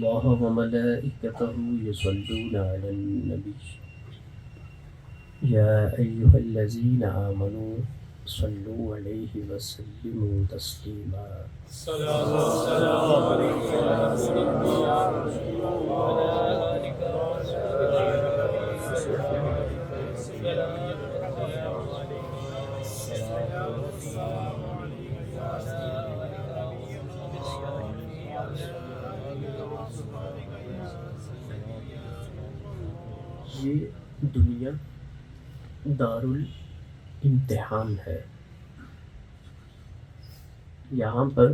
الله وملائكته يصلون على النبي يا أيها الذين آمنوا صلوا عليه وسلموا تسليما. یہ دنیا دار الامتحان ہے. یہاں پر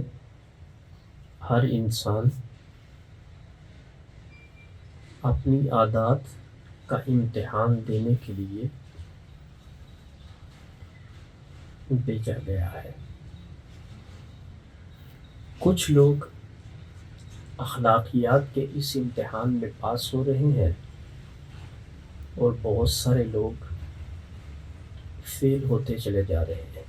ہر انسان اپنی عادات کا امتحان دینے کے لیے بھیجا گیا ہے. کچھ لوگ اخلاقیات کے اس امتحان میں پاس ہو رہے ہیں اور بہت سارے لوگ فیل ہوتے چلے جا رہے ہیں.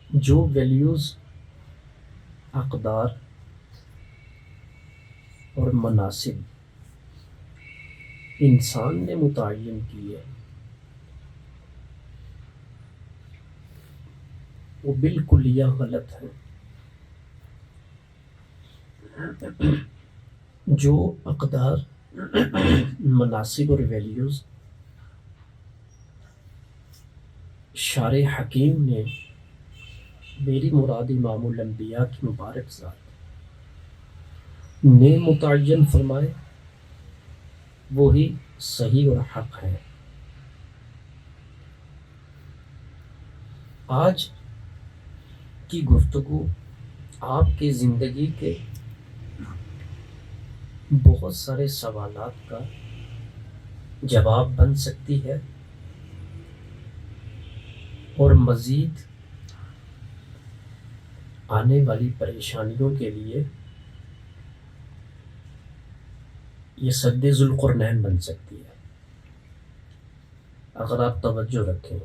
جو ویلیوز، اقدار اور مناسب انسان نے متعین کیے وہ بالکلیہ غلط ہیں. جو اقدار، مناسب اور ویلیوز شارع حکیم نے، میری مراد امام الانبیاء کی مبارک ذات نے متعین فرمائے، وہی صحیح اور حق ہے. آج کی گفتگو آپ کی زندگی کے بہت سارے سوالات کا جواب بن سکتی ہے اور مزید آنے والی پریشانیوں کے لیے یہ سد ذوالقرنین بن سکتی ہے اگر آپ توجہ رکھیں.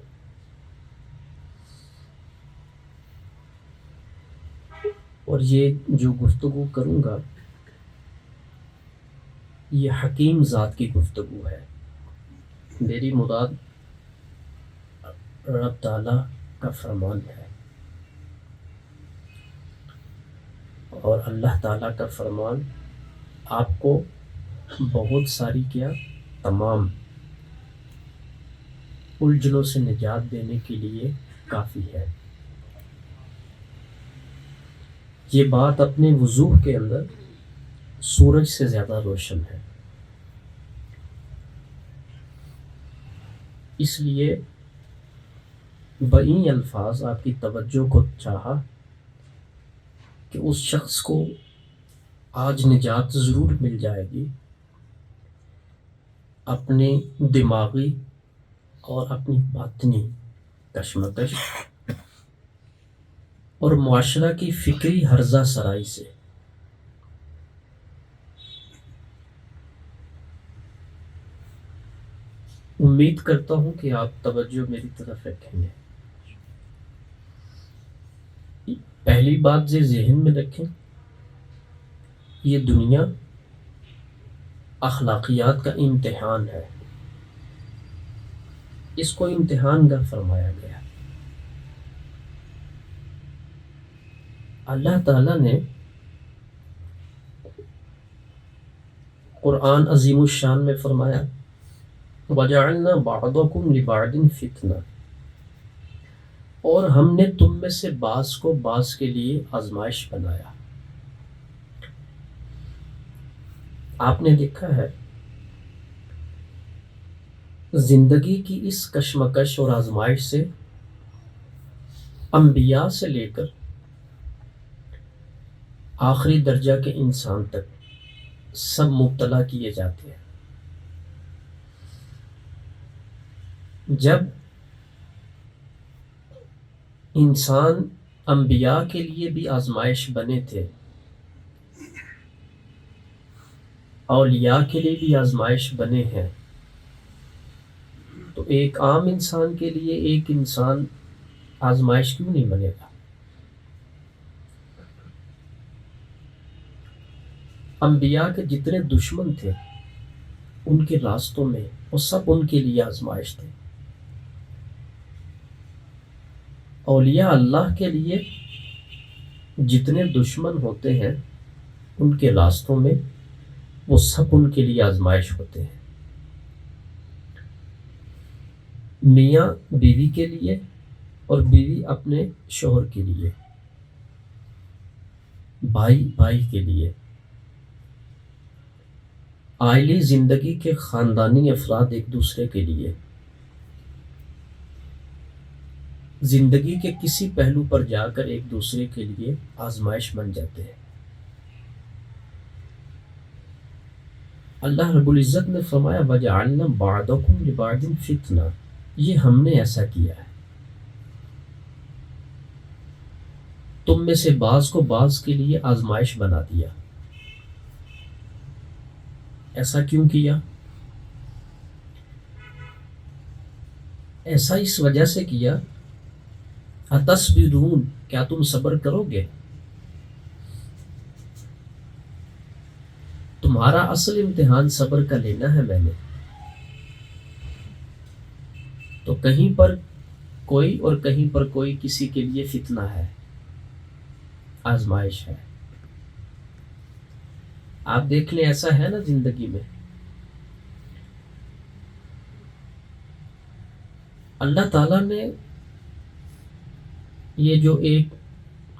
اور یہ جو گفتگو کروں گا یہ حکیم ذات کی گفتگو ہے. میری مراد رب تعالیٰ کا فرمان ہے، اور اللہ تعالیٰ کا فرمان آپ کو بہت ساری تمام الجھنوں سے نجات دینے کے لیے کافی ہے. یہ بات اپنے وضوح کے اندر سورج سے زیادہ روشن ہے. اس لیے بئی الفاظ آپ کی توجہ کو چاہا کہ اس شخص کو آج نجات ضرور مل جائے گی اپنے دماغی اور اپنی باطنی کشمکش اور معاشرہ کی فکری ہرزہ سرائی سے. امید کرتا ہوں کہ آپ توجہ میری طرف رکھیں گے. پہلی بات یہ ذہن میں رکھیں، یہ دنیا اخلاقیات کا امتحان ہے. اس کو امتحان گاہ فرمایا گیا. اللہ تعالیٰ نے قرآن عظیم الشان میں فرمایا وَجَعَلْنَا بَعْضَكُمْ لِبَعْضٍ فِتْنَةً، اور ہم نے تم میں سے بعض کو بعض کے لیے آزمائش بنایا. آپ نے دیکھا ہے زندگی کی اس کشمکش اور آزمائش سے انبیاء سے لے کر آخری درجہ کے انسان تک سب مبتلا کیے جاتے ہیں. جب انسان انبیاء کے لیے بھی آزمائش بنے تھے، اولیاء کے لیے بھی آزمائش بنے ہیں، تو ایک عام انسان کے لیے ایک انسان آزمائش کیوں نہیں بنے گا؟ انبیاء کے جتنے دشمن تھے ان کے راستوں میں وہ سب ان کے لیے آزمائش تھے. اولیاء اللہ کے لیے جتنے دشمن ہوتے ہیں ان کے راستوں میں وہ سب ان کے لیے آزمائش ہوتے ہیں. میاں بیوی کے لیے اور بیوی اپنے شوہر کے لیے، بھائی بھائی کے لیے، عائلی زندگی کے خاندانی افراد ایک دوسرے کے لیے، زندگی کے کسی پہلو پر جا کر ایک دوسرے کے لیے آزمائش بن جاتے ہیں. اللہ رب العزت نے فرمایا وَجَعَلْنَا بَعْضَكُمْ لِبَعْضٍ فِتْنَةً، یہ ہم نے ایسا کیا ہے. تم میں سے بعض کو بعض کے لیے آزمائش بنا دیا. ایسا کیوں کیا؟ ایسا اس وجہ سے کیا اَتَصْبِرُونَ، کیا تم صبر کرو گے؟ تمہارا اصل امتحان صبر کا لینا ہے میں نے. تو کہیں پر کوئی اور کہیں پر کوئی کسی کے لیے فتنہ ہے، آزمائش ہے. آپ دیکھ لیں ایسا ہے نا زندگی میں. اللہ تعالیٰ نے یہ جو ایک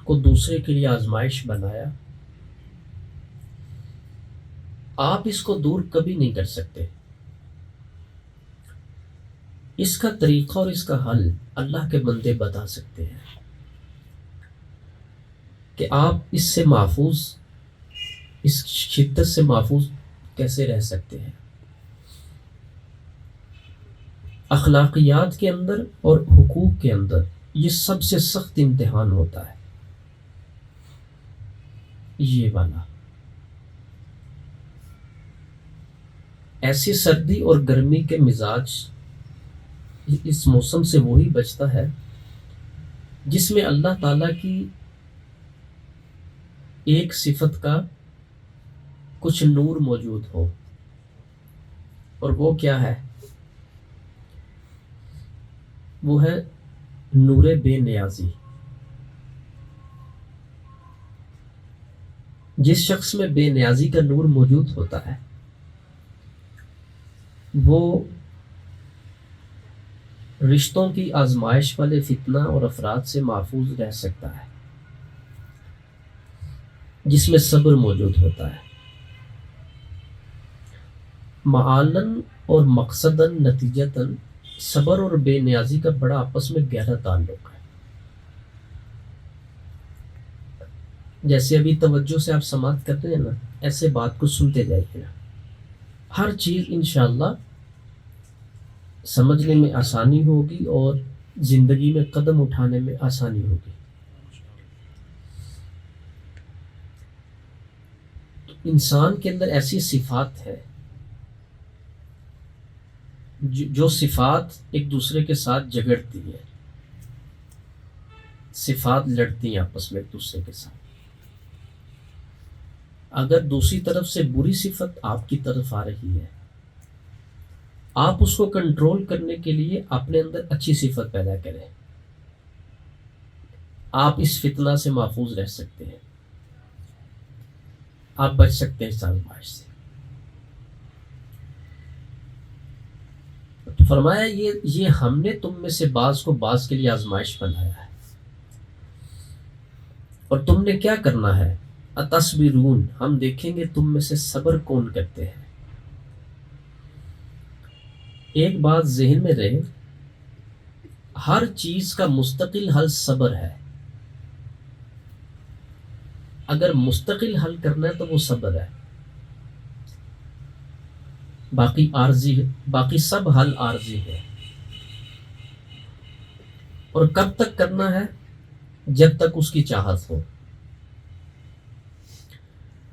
کو دوسرے کے لیے آزمائش بنایا، آپ اس کو دور کبھی نہیں کر سکتے. اس کا طریقہ اور اس کا حل اللہ کے بندے بتا سکتے ہیں کہ آپ اس سے محفوظ، اس شدت سے محفوظ کیسے رہ سکتے ہیں. اخلاقیات کے اندر اور حقوق کے اندر یہ سب سے سخت امتحان ہوتا ہے، یہ والا. ایسی سردی اور گرمی کے مزاج اس موسم سے وہی بچتا ہے جس میں اللہ تعالیٰ کی ایک صفت کا کچھ نور موجود ہو. اور وہ کیا ہے؟ وہ ہے نور بے نیازی. جس شخص میں بے نیازی کا نور موجود ہوتا ہے وہ رشتوں کی آزمائش والے فتنہ اور افراد سے محفوظ رہ سکتا ہے. جس میں صبر موجود ہوتا ہے. معالن اور مقصدن نتیجتاً صبر اور بے نیازی کا بڑا آپس میں گہرا تعلق ہے. جیسے ابھی توجہ سے آپ سماعت کرتے ہیں نا، ایسے بات کو سنتے جائیے. ہر چیز انشاءاللہ سمجھنے میں آسانی ہوگی اور زندگی میں قدم اٹھانے میں آسانی ہوگی. انسان کے اندر ایسی صفات ہے جو صفات ایک دوسرے کے ساتھ جگڑتی ہیں، صفات لڑتی ہیں آپس میں ایک دوسرے کے ساتھ. اگر دوسری طرف سے بری صفت آپ کی طرف آ رہی ہے، آپ اس کو کنٹرول کرنے کے لیے اپنے اندر اچھی صفت پیدا کریں. آپ اس فتنہ سے محفوظ رہ سکتے ہیں، آپ بچ سکتے ہیں اس آزمائش سے. تو فرمایا یہ ہم نے تم میں سے بعض کو بعض کے لیے آزمائش بنایا ہے. اور تم نے کیا کرنا ہے؟ اتصبرون، ہم دیکھیں گے تم میں سے صبر کون کرتے ہیں. ایک بات ذہن میں رہے، ہر چیز کا مستقل حل صبر ہے. اگر مستقل حل کرنا ہے تو وہ صبر ہے. باقی سب حل عارضی ہے. اور کب تک کرنا ہے؟ جب تک اس کی چاہت ہو.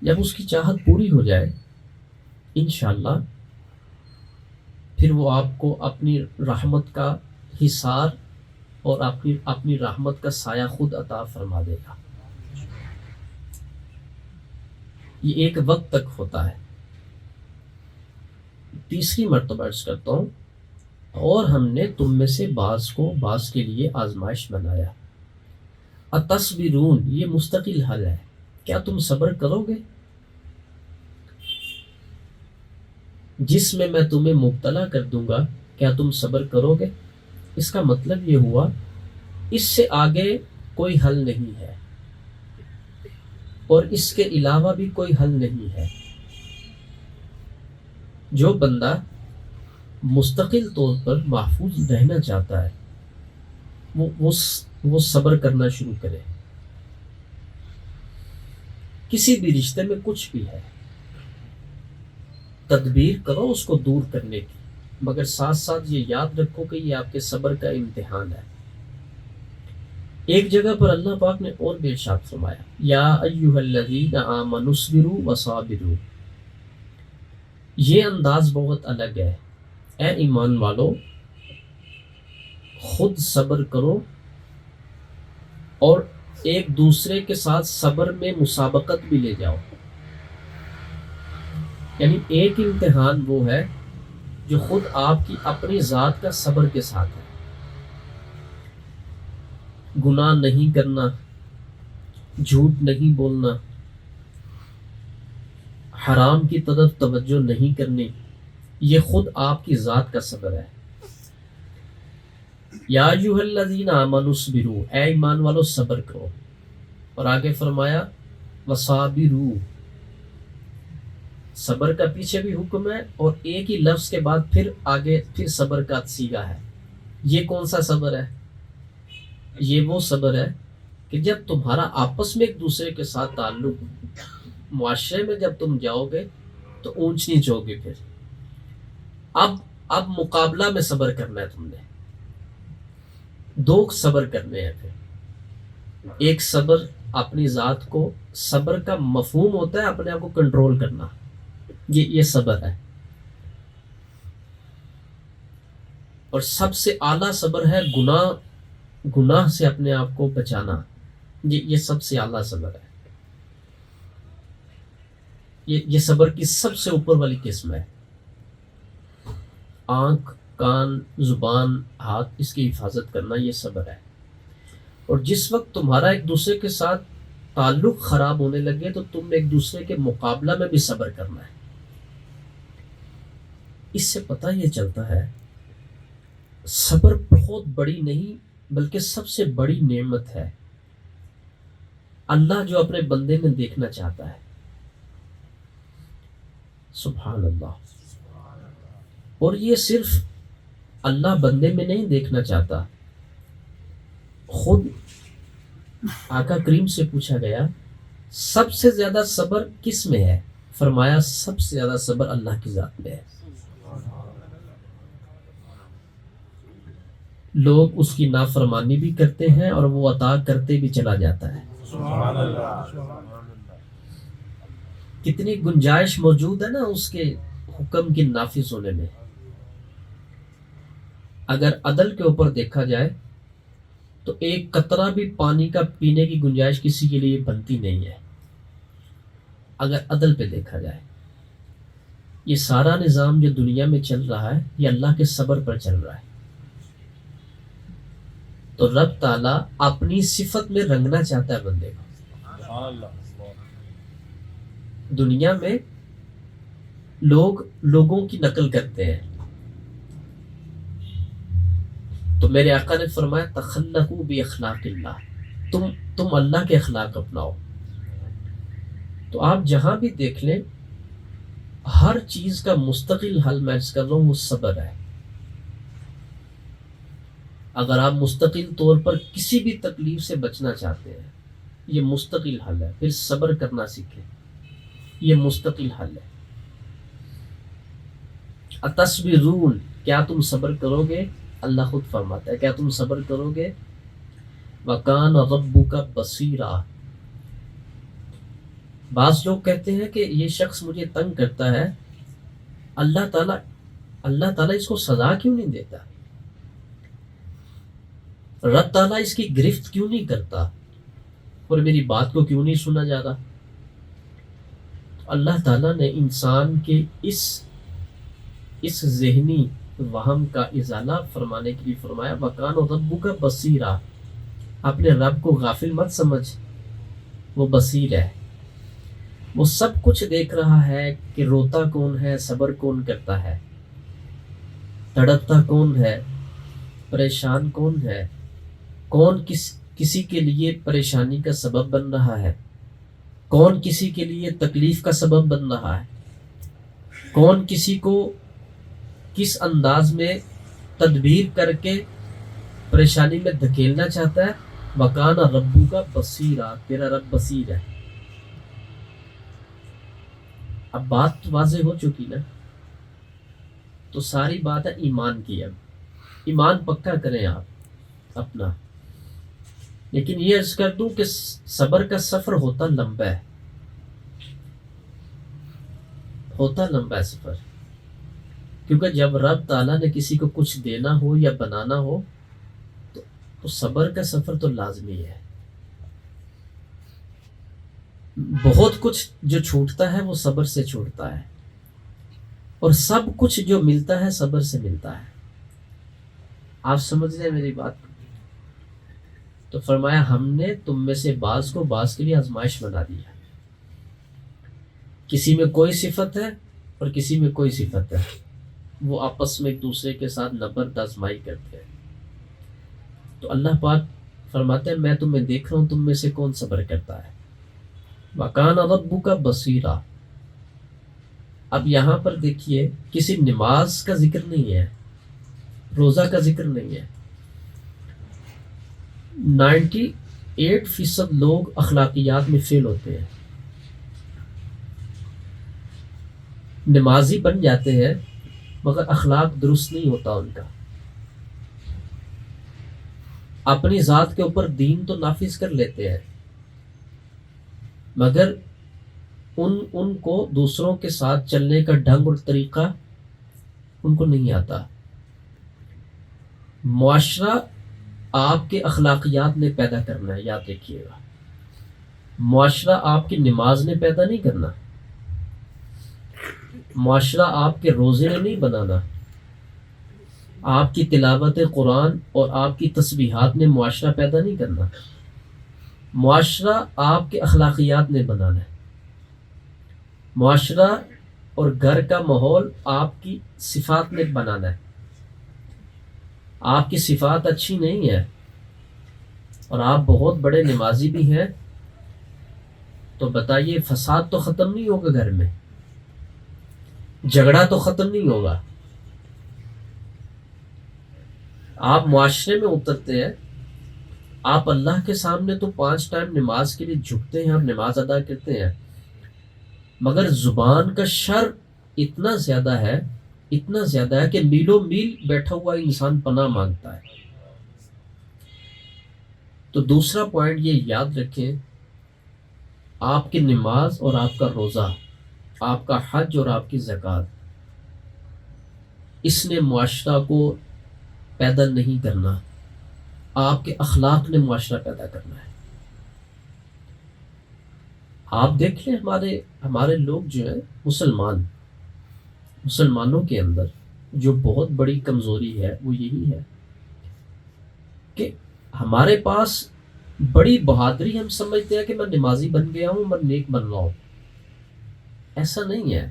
جب اس کی چاہت پوری ہو جائے انشاءاللہ پھر وہ آپ کو اپنی رحمت کا حصار اور اپنی رحمت کا سایہ خود عطا فرما دے گا. یہ ایک وقت تک ہوتا ہے. تیسری مرتبہ عرض کرتا ہوں، اور ہم نے تم میں سے بعض کو بعض کے لیے آزمائش بنایا. اتصبرون، یہ مستقل حل ہے. کیا تم صبر کرو گے؟ جس میں تمہیں مبتلا کر دوں گا، کیا تم صبر کرو گے؟ اس کا مطلب یہ ہوا اس سے آگے کوئی حل نہیں ہے اور اس کے علاوہ بھی کوئی حل نہیں ہے. جو بندہ مستقل طور پر محفوظ رہنا چاہتا ہے وہ صبر کرنا شروع کرے. کسی بھی رشتے میں کچھ بھی ہے، تدبیر کرو اس کو دور کرنے کی، مگر ساتھ ساتھ یہ یاد رکھو کہ یہ آپ کے صبر کا امتحان ہے. ایک جگہ پر اللہ پاک نے اور بھی ارشاد فرمایا، یا ایھا الذین آمنوا اصبروا وصابروا. یہ انداز بہت الگ ہے. اے ایمان والو، خود صبر کرو اور ایک دوسرے کے ساتھ صبر میں مسابقت بھی لے جاؤ. یعنی ایک امتحان وہ ہے جو خود آپ کی اپنی ذات کا صبر کے ساتھ ہے. گناہ نہیں کرنا، جھوٹ نہیں بولنا، حرام کی طرف توجہ نہیں کرنی، یہ خود آپ کی ذات کا صبر ہے. یا ایھا الذین آمنوا اصبروا، اے ایمان والو صبر کرو. اور آگے فرمایا وصابروا، صبر کا پیچھے بھی حکم ہے اور ایک ہی لفظ کے بعد پھر صبر کا صیغہ ہے. یہ کون سا صبر ہے؟ یہ وہ صبر ہے کہ جب تمہارا آپس میں ایک دوسرے کے ساتھ تعلق، معاشرے میں جب تم جاؤ گے تو اونچ نیچ ہوگی. پھر اب مقابلہ میں صبر کرنا ہے. تم نے دو صبر کرنے ہیں. پھر ایک صبر اپنی ذات کو، صبر کا مفہوم ہوتا ہے اپنے آپ کو کنٹرول کرنا، یہ صبر ہے. اور سب سے اعلیٰ صبر ہے گناہ سے اپنے آپ کو بچانا. یہ سب سے اعلیٰ صبر ہے. یہ صبر کی سب سے اوپر والی قسم ہے. آنکھ، کان، زبان، ہاتھ، اس کی حفاظت کرنا یہ صبر ہے. اور جس وقت تمہارا ایک دوسرے کے ساتھ تعلق خراب ہونے لگے تو تم ایک دوسرے کے مقابلہ میں بھی صبر کرنا ہے. اس سے پتہ یہ چلتا ہے صبر بہت بڑی نہیں بلکہ سب سے بڑی نعمت ہے اللہ جو اپنے بندے میں دیکھنا چاہتا ہے. سبحان اللہ. اور یہ صرف اللہ بندے میں نہیں دیکھنا چاہتا. خود آقا کریم سے پوچھا گیا سب سے زیادہ صبر کس میں ہے؟ فرمایا سب سے زیادہ صبر اللہ کی ذات میں ہے. لوگ اس کی نافرمانی بھی کرتے ہیں اور وہ عطا کرتے بھی چلا جاتا ہے. سبحان اللہ. کتنی گنجائش موجود ہے نا اس کے حکم کی نافذ ہونے میں. اگر عدل کے اوپر دیکھا جائے تو ایک قطرہ بھی پانی کا پینے کی گنجائش کسی کے لیے بنتی نہیں ہے. اگر عدل پہ دیکھا جائے یہ سارا نظام جو دنیا میں چل رہا ہے یہ اللہ کے صبر پر چل رہا ہے. تو رب تعالیٰ اپنی صفت میں رنگنا چاہتا ہے بندے کو. دنیا میں لوگ لوگوں کی نقل کرتے ہیں تو میرے آقا نے فرمایا تخلقوا باخلاق اللہ، تم اللہ کے اخلاق اپناؤ. تو آپ جہاں بھی دیکھ لیں ہر چیز کا مستقل حل میں عرض کر رہا ہوں وہ صبر ہے. اگر آپ مستقل طور پر کسی بھی تکلیف سے بچنا چاہتے ہیں یہ مستقل حل ہے. پھر صبر کرنا سیکھیں، یہ مستقل حل ہے. اتصبرون، کیا تم صبر کرو گے؟ اللہ خود فرماتا ہے کیا تم صبر کرو گے؟ وَكَانَ رَبُّكَ بَصِيرًا. بعض لوگ کہتے ہیں کہ یہ شخص مجھے تنگ کرتا ہے، اللہ تعالیٰ اس کو سزا کیوں نہیں دیتا؟ رب تعالیٰ اس کی گرفت کیوں نہیں کرتا اور میری بات کو کیوں نہیں سنا جا رہا؟ اللہ تعالیٰ نے انسان کے اس ذہنی وہم کا ازالہ فرمانے کے لیے فرمایا وَكَانَ رَبُّكَ بَصِيرًا، اپنے رب کو غافل مت سمجھ، وہ بصیر ہے، وہ سب کچھ دیکھ رہا ہے کہ روتا کون ہے، صبر کون کرتا ہے، تڑپتا کون ہے، پریشان کون ہے، کون کسی کے لیے پریشانی کا سبب بن رہا ہے، کون کسی کے لیے تکلیف کا سبب بن رہا ہے، کون کسی کو کس انداز میں تدبیر کر کے پریشانی میں دھکیلنا چاہتا ہے۔ وَكَانَ رَبُّكَ بَصِيرًا، تیرا رب بصیر ہے۔ اب بات واضح ہو چکی نا، تو ساری بات ہے ایمان کی۔ اب ایمان پکا کریں آپ اپنا، لیکن یہ عرض کر دوں کہ صبر کا سفر ہوتا لمبا ہے، ہوتا لمبا ہے سفر، کیونکہ جب رب تعالیٰ نے کسی کو کچھ دینا ہو یا بنانا ہو تو صبر کا سفر تو لازمی ہے۔ بہت کچھ جو چھوٹتا ہے وہ صبر سے چھوٹتا ہے، اور سب کچھ جو ملتا ہے صبر سے ملتا ہے۔ آپ سمجھ رہے ہیں میری بات؟ تو فرمایا ہم نے تم میں سے بعض کو بعض کے لیے آزمائش بنا دیا، کسی میں کوئی صفت ہے اور کسی میں کوئی صفت ہے، وہ آپس میں ایک دوسرے کے ساتھ نبرد آزمائی کرتے ہیں۔ تو اللہ پاک فرماتے ہیں میں تمہیں دیکھ رہا ہوں تم میں سے کون صبر کرتا ہے۔ وَكَانَ رَبُّكَ بَصِيرًا۔ اب یہاں پر دیکھیے کسی نماز کا ذکر نہیں ہے، روزہ کا ذکر نہیں ہے۔ 98% لوگ اخلاقیات میں فیل ہوتے ہیں، نمازی بن جاتے ہیں مگر اخلاق درست نہیں ہوتا ان کا۔ اپنی ذات کے اوپر دین تو نافذ کر لیتے ہیں مگر ان کو دوسروں کے ساتھ چلنے کا ڈھنگ اور طریقہ ان کو نہیں آتا۔ معاشرہ آپ کے اخلاقیات نے پیدا کرنا ہے، یاد رکھیے گا۔ معاشرہ آپ کی نماز نے پیدا نہیں کرنا، معاشرہ آپ کے روزے نے نہیں بنانا، آپ کی تلاوت قرآن اور آپ کی تسبیحات نے معاشرہ پیدا نہیں کرنا، معاشرہ آپ کے اخلاقیات نے بنانا ہے۔ معاشرہ اور گھر کا ماحول آپ کی صفات نے بنانا ہے۔ آپ کی صفات اچھی نہیں ہے اور آپ بہت بڑے نمازی بھی ہیں، تو بتائیے فساد تو ختم نہیں ہوگا، گھر میں جھگڑا تو ختم نہیں ہوگا۔ آپ معاشرے میں اترتے ہیں، آپ اللہ کے سامنے تو 5 ٹائم نماز کے لیے جھکتے ہیں، آپ نماز ادا کرتے ہیں، مگر زبان کا شر اتنا زیادہ ہے، اتنا زیادہ ہے کہ میلوں میل بیٹھا ہوا انسان پناہ مانگتا ہے۔ تو دوسرا پوائنٹ یہ یاد رکھیں، آپ کی نماز اور آپ کا روزہ، آپ کا حج اور آپ کی زکوٰۃ، اس نے معاشرہ کو پیدا نہیں کرنا، آپ کے اخلاق نے معاشرہ پیدا کرنا ہے۔ آپ دیکھ لیں ہمارے لوگ جو ہیں مسلمانوں کے اندر جو بہت بڑی کمزوری ہے وہ یہی ہے کہ ہمارے پاس بڑی بہادری، ہم سمجھتے ہیں کہ میں نمازی بن گیا ہوں، میں نیک بن رہا ہوں۔ ایسا نہیں ہے۔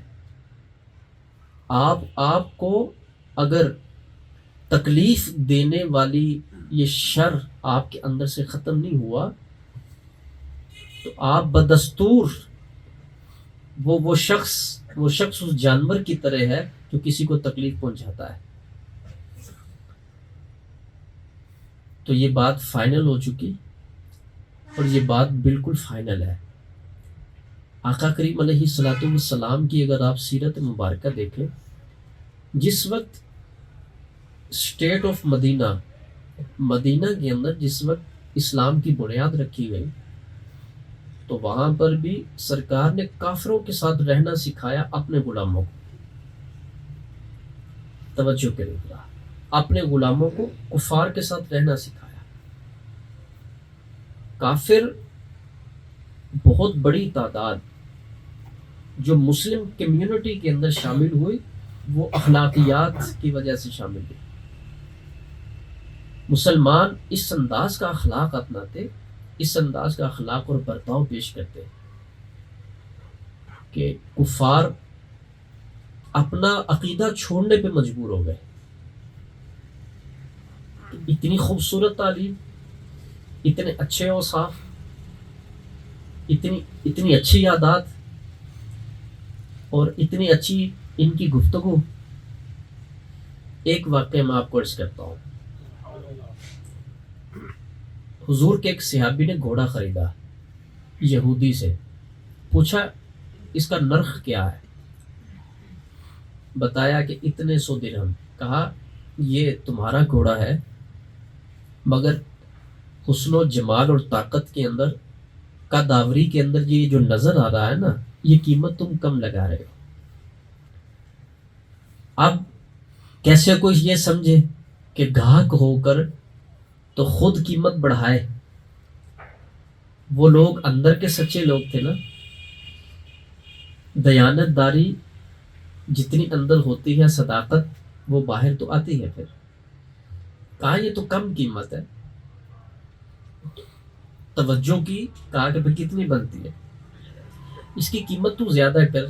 آپ کو اگر تکلیف دینے والی یہ شر آپ کے اندر سے ختم نہیں ہوا تو آپ بدستور وہ شخص اس جانور کی طرح ہے جو کسی کو تکلیف پہنچاتا ہے۔ تو یہ بات فائنل ہو چکی، اور یہ بات بالکل فائنل ہے۔ آقا کریم علیہ الصلوۃ والسلام کی اگر آپ سیرت مبارکہ دیکھیں، جس وقت اسٹیٹ آف مدینہ کے اندر جس وقت اسلام کی بنیاد رکھی گئی، تو وہاں پر بھی سرکار نے کافروں کے ساتھ رہنا سکھایا، اپنے غلاموں کو، توجہ کریں گا، اپنے غلاموں کو کفار کے ساتھ رہنا سکھایا۔ کافر بہت بڑی تعداد جو مسلم کمیونٹی کے اندر شامل ہوئی وہ اخلاقیات کی وجہ سے شامل ہوئی. مسلمان اس انداز کا اخلاق اپناتے، اس انداز کا اخلاق اور برتاؤ پیش کرتے کہ کفار اپنا عقیدہ چھوڑنے پہ مجبور ہو گئے. اتنی خوبصورت تعلیم، اتنے اچھے اوصاف، اتنی اچھی عادات اور اتنی اچھی ان کی گفتگو. ایک واقعہ میں آپ کو عرض کرتا ہوں. حضور کے ایک صحابی نے گھوڑا خریدا یہودی سے. پوچھا اس کا نرخ کیا ہے؟ بتایا کہ اتنے 100 درہم. کہا یہ تمہارا گھوڑا ہے مگر حسن و جمال اور طاقت کے اندر کا داوری کے اندر یہ جو نظر آ رہا ہے نا، یہ قیمت تم کم لگا رہے ہو. اب کیسے کوئی یہ سمجھے کہ گاہک ہو کر تو خود قیمت بڑھائے. وہ لوگ اندر کے سچے لوگ تھے نا. دیانت داری جتنی اندر ہوتی ہے، صداقت وہ باہر تو آتی ہے. پھر کہا یہ تو کم قیمت ہے. توجہ کی، کہا کہ کتنی بنتی ہے؟ اس کی قیمت تو زیادہ کر.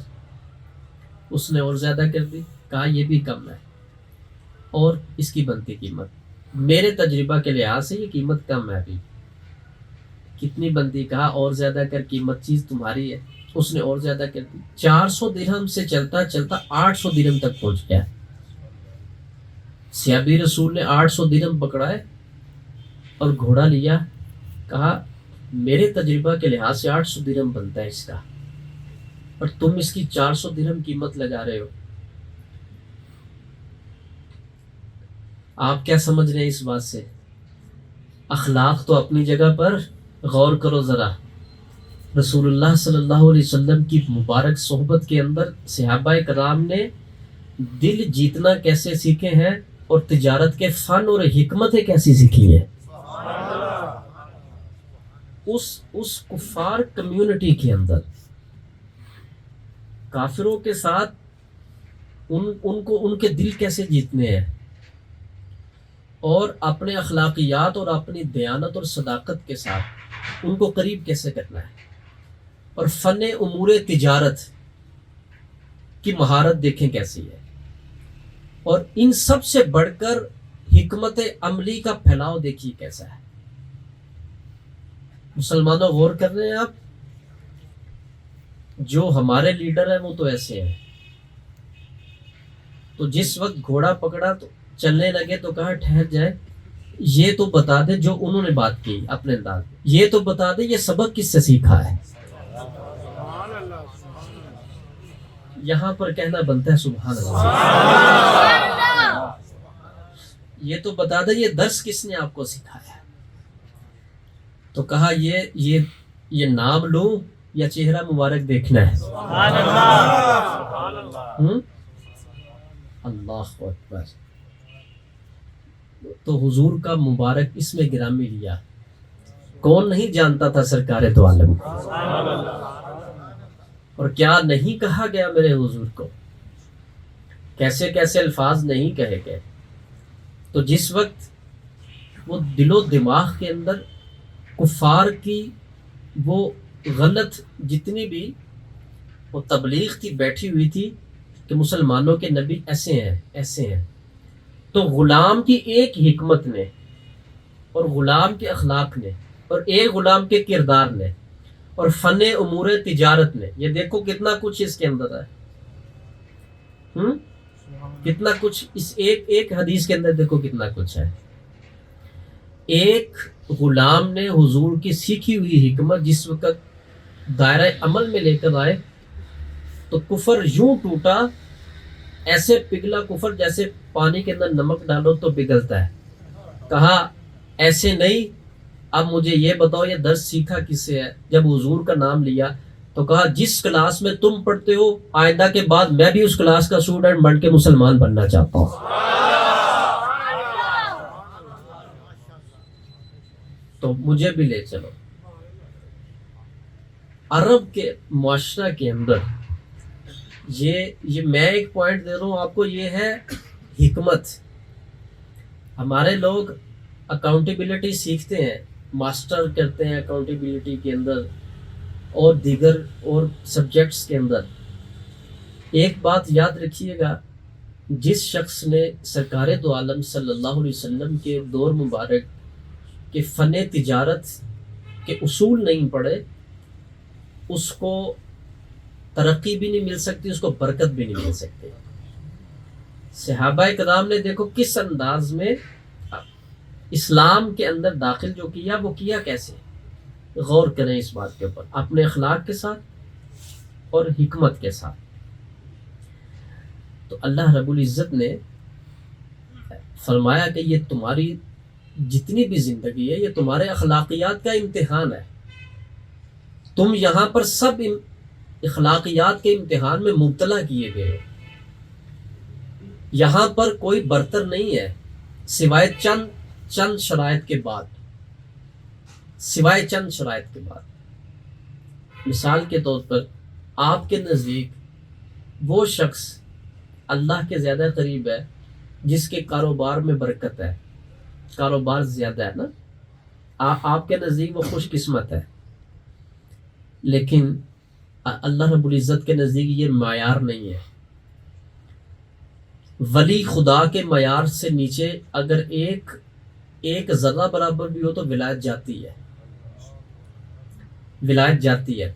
اس نے اور زیادہ کر دی. کہا یہ بھی کم ہے اور اس کی بنتی قیمت میرے تجربہ کے لحاظ سے یہ قیمت کم ہے. ابھی کتنی بنتی؟ کہا اور زیادہ کر، قیمت چیز تمہاری ہے. اس نے اور زیادہ کر دی. 400 درہم سے چلتا چلتا 800 درہم تک پہنچ گیا. صحابی رسول نے 800 درہم پکڑائے اور گھوڑا لیا. کہا میرے تجربہ کے لحاظ سے 800 درہم بنتا ہے اس کا، اور تم اس کی 400 درہم قیمت لگا رہے ہو. آپ کیا سمجھ رہے ہیں اس بات سے؟ اخلاق تو اپنی جگہ پر. غور کرو ذرا. رسول اللہ صلی اللہ علیہ وسلم کی مبارک صحبت کے اندر صحابہ کرام نے دل جیتنا کیسے سیکھے ہیں اور تجارت کے فن اور حکمتیں کیسی سیکھی ہیں. اس کفار کمیونٹی کے اندر کافروں کے ساتھ ان کے دل کیسے جیتنے ہیں اور اپنے اخلاقیات اور اپنی دیانت اور صداقت کے ساتھ ان کو قریب کیسے کرنا ہے. اور فن امور تجارت کی مہارت دیکھیں کیسی ہے. اور ان سب سے بڑھ کر حکمت عملی کا پھیلاؤ دیکھیے کیسا ہے. مسلمانوں غور کر رہے ہیں آپ؟ جو ہمارے لیڈر ہیں وہ تو ایسے ہیں. تو جس وقت گھوڑا پکڑا تو چلنے لگے تو کہا ٹھہر جائے، یہ تو بتا دے جو انہوں نے بات کی اپنے انداز میں، یہ تو بتا دے یہ سبق کس سے سیکھا ہے. یہاں پر کہنا بنتا ہے سبحان اللہ. یہ تو بتا دے یہ درس کس نے آپ کو سکھایا. تو کہا یہ نام لوں یا چہرہ مبارک دیکھنا ہے. اللہ اکبر. تو حضور کا مبارک اس میں گرامی لیا. کون نہیں جانتا تھا سرکار دو عالم کو. اور کیا نہیں کہا گیا میرے حضور کو، کیسے کیسے الفاظ نہیں کہے گئے. تو جس وقت وہ دل و دماغ کے اندر کفار کی وہ غلط جتنی بھی وہ تبلیغ تھی بیٹھی ہوئی تھی کہ مسلمانوں کے نبی ایسے ہیں ایسے ہیں، تو غلام کی ایک حکمت نے اور غلام کے اخلاق نے اور ایک غلام کے کردار نے اور فن امور تجارت نے، یہ دیکھو کتنا کچھ اس کے اندر ہے. کتنا کچھ اس ایک حدیث کے اندر دیکھو کتنا کچھ ہے. ایک غلام نے حضور کی سیکھی ہوئی حکمت جس وقت دائرہ عمل میں لے کر آئے تو کفر یوں ٹوٹا، ایسے پگھلا کفر جیسے پانی کے اندر نمک ڈالو تو پگھلتا ہے. کہا ایسے نہیں، اب مجھے یہ بتاؤ یہ درس سیکھا کس سے ہے. جب حضور کا نام لیا تو کہا جس کلاس میں تم پڑھتے ہو آئندہ کے بعد میں بھی اس کلاس کا اسٹوڈنٹ بن کے مسلمان بننا چاہتا ہوں. تو مجھے بھی لے چلو. عرب کے معاشرہ کے اندر یہ میں ایک پوائنٹ دے رہا ہوں آپ کو، یہ ہے حکمت. ہمارے لوگ اکاؤنٹیبلٹی سیکھتے ہیں، ماسٹر کرتے ہیں اکاؤنٹیبلٹی کے اندر اور دیگر اور سبجیکٹس کے اندر. ایک بات یاد رکھیے گا، جس شخص نے سرکار دو عالم صلی اللہ علیہ وسلم کے دور مبارک کے فن تجارت کے اصول نہیں پڑھے، اس کو ترقی بھی نہیں مل سکتی، اس کو برکت بھی نہیں مل سکتی. صحابہ کرام نے دیکھو کس انداز میں اسلام کے اندر داخل جو کیا، وہ کیا کیسے؟ غور کریں اس بات کے اوپر، اپنے اخلاق کے ساتھ اور حکمت کے ساتھ. تو اللہ رب العزت نے فرمایا کہ یہ تمہاری جتنی بھی زندگی ہے، یہ تمہارے اخلاقیات کا امتحان ہے. تم یہاں پر سب اخلاقیات کے امتحان میں مبتلا کیے گئے ہو. یہاں پر کوئی برتر نہیں ہے سوائے چند شرائط کے بعد. مثال کے طور پر آپ کے نزدیک وہ شخص اللہ کے زیادہ قریب ہے جس کے کاروبار میں برکت ہے، کاروبار زیادہ ہے نا، آپ کے نزدیک وہ خوش قسمت ہے. لیکن اللہ رب العزت کے نزدیک یہ معیار نہیں ہے. ولی خدا کے معیار سے نیچے اگر ایک ذرہ برابر بھی ہو تو ولایت جاتی ہے، ولایت جاتی ہے.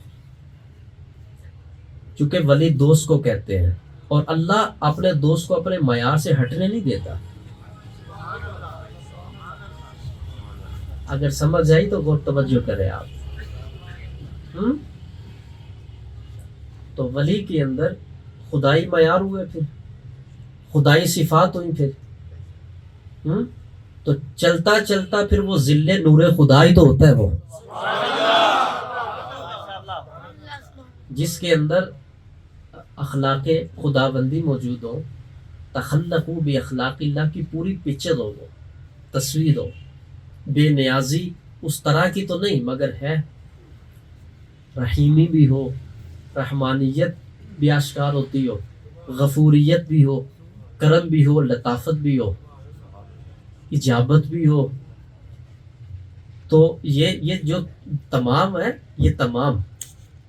چونکہ ولی دوست کو کہتے ہیں، اور اللہ اپنے دوست کو اپنے معیار سے ہٹنے نہیں دیتا. اگر سمجھ آئی تو غور توجہ کریں آپ. تو ولی کے اندر خدائی معیار ہوئے، پھر خدائی صفات ہوئی، پھر تو چلتا چلتا پھر وہ ذل نور خدائی تو ہوتا ہے، وہ جس کے اندر اخلاق خداوندی موجود ہو. تخلقوا باخلاق اللہ کی پوری پکچر ہو، وہ تصویر ہو. بے نیازی اس طرح کی تو نہیں، مگر ہے. رحیمی بھی ہو، رحمانیت بھی آشکار ہوتی ہو، غفوریت بھی ہو، کرم بھی ہو، لطافت بھی ہو، اجابت بھی ہو. تو یہ جو تمام ہے، یہ تمام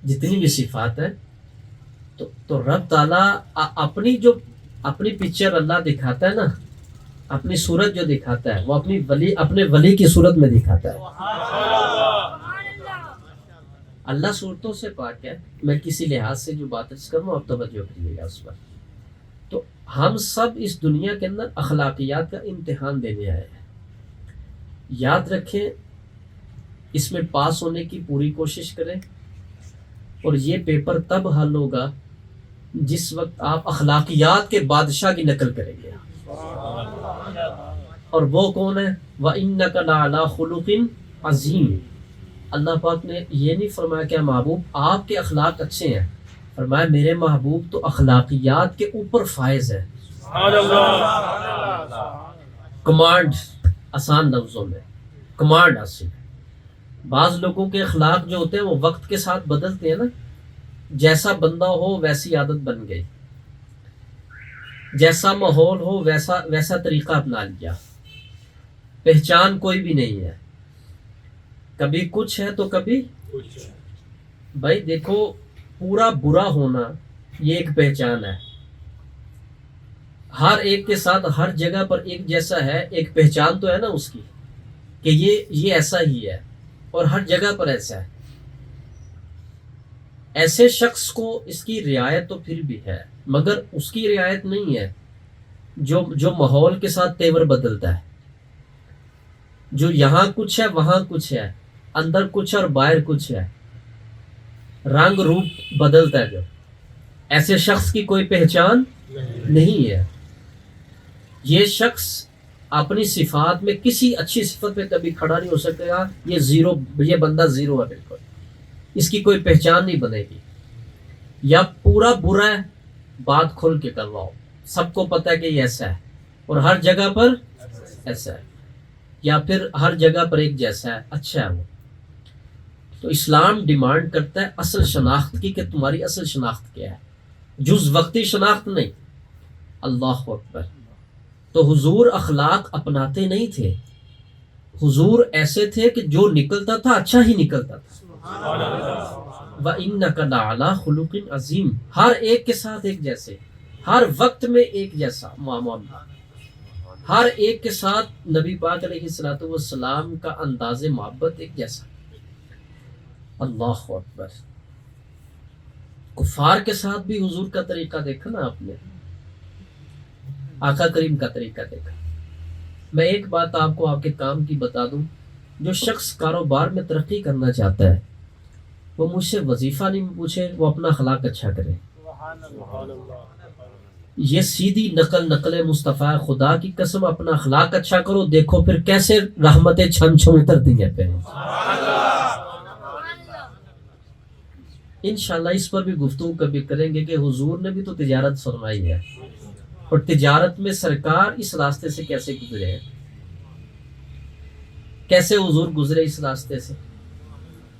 جتنی بھی صفات ہیں، تو رب تعالیٰ اپنی پکچر اللہ دکھاتا ہے نا، اپنی صورت جو دکھاتا ہے وہ اپنے ولی کی صورت میں دکھاتا ہے. اللہ صورتوں سے پاک ہے. میں کسی لحاظ سے جو بات کروں آپ توجہ کریے گا اس پر. تو ہم سب اس دنیا کے اندر اخلاقیات کا امتحان دینے آئے ہیں. یاد رکھیں، اس میں پاس ہونے کی پوری کوشش کریں، اور یہ پیپر تب حل ہوگا جس وقت آپ اخلاقیات کے بادشاہ کی نقل کریں گے. اور وہ کون ہے؟ وَإِنَّكَ لَعَلَىٰ خُلُقٍ عَظِيمٍ. اللہ پاک نے یہ نہیں فرمایا کہ محبوب آپ کے اخلاق اچھے ہیں، فرمایا میرے محبوب تو اخلاقیات کے اوپر فائز ہے. کمانڈ آسان لفظوں میں، کمانڈ حاصل ہے. بعض لوگوں کے اخلاق جو ہوتے ہیں وہ وقت کے ساتھ بدلتے ہیں نا. جیسا بندہ ہو ویسی عادت بن گئی، جیسا ماحول ہو ویسا طریقہ اپنا لیا. پہچان کوئی بھی نہیں ہے، کبھی کچھ ہے تو کبھی کچھ. بھائی دیکھو، پورا برا ہونا یہ ایک پہچان ہے. ہر ایک کے ساتھ ہر جگہ پر ایک جیسا ہے، ایک پہچان تو ہے نا اس کی کہ یہ ایسا ہی ہے، اور ہر جگہ پر ایسا ہے. ایسے شخص کو اس کی رعایت تو پھر بھی ہے، مگر اس کی رعایت نہیں ہے جو ماحول کے ساتھ تیور بدلتا ہے، جو یہاں کچھ ہے وہاں کچھ ہے، اندر کچھ اور باہر کچھ ہے، رنگ روپ بدلتا ہے. جو ایسے شخص کی کوئی پہچان نہیں ہے. یہ شخص اپنی صفات میں کسی اچھی صفت پہ کبھی کھڑا نہیں ہو سکے گا. یہ بندہ زیرو ہے، بالکل اس کی کوئی پہچان نہیں بنے گی. یا پورا برا ہے، بات کھل کے کرواؤ، سب کو پتہ ہے کہ یہ ایسا ہے اور ہر جگہ پر ایسا ہے، یا پھر ہر جگہ پر ایک جیسا ہے، اچھا ہے وہ. تو اسلام ڈیمانڈ کرتا ہے اصل شناخت کی کہ تمہاری اصل شناخت کیا ہے، جز وقتی شناخت نہیں۔ اللہ اکبر۔ تو حضور اخلاق اپناتے نہیں تھے، حضور ایسے تھے کہ جو نکلتا تھا اچھا ہی نکلتا تھا۔ وَإِنَّكَ لَعَلَىٰ خُلُقٍ عَظِيمٍ، ہر ایک کے ساتھ ایک جیسے، ہر وقت میں ایک جیسا معاملہ، ہر ایک کے ساتھ نبی پاک علیہ الصلوۃ والسلام کا انداز محبت ایک جیسا۔ اللہ اکبر۔ کفار کے ساتھ بھی حضور کا طریقہ دیکھا نا آپ نے، آقا کریم کا طریقہ دیکھا۔ میں ایک بات آپ کو آپ کے کام کی بتا دوں، جو شخص کاروبار میں ترقی کرنا چاہتا ہے وہ مجھ سے وظیفہ نہیں پوچھے، وہ اپنا اخلاق اچھا کرے۔ یہ سیدھی نقل مصطفیٰ خدا کی قسم، اپنا اخلاق اچھا کرو، دیکھو پھر کیسے رحمتیں چھم چھم اترتی ہیں پہ۔ انشاءاللہ اس پر بھی گفتگو کبھی کریں گے کہ حضور نے بھی تو تجارت فرمائی ہے، اور تجارت میں سرکار اس راستے سے کیسے گزرے ہیں، کیسے حضور گزرے اس راستے سے۔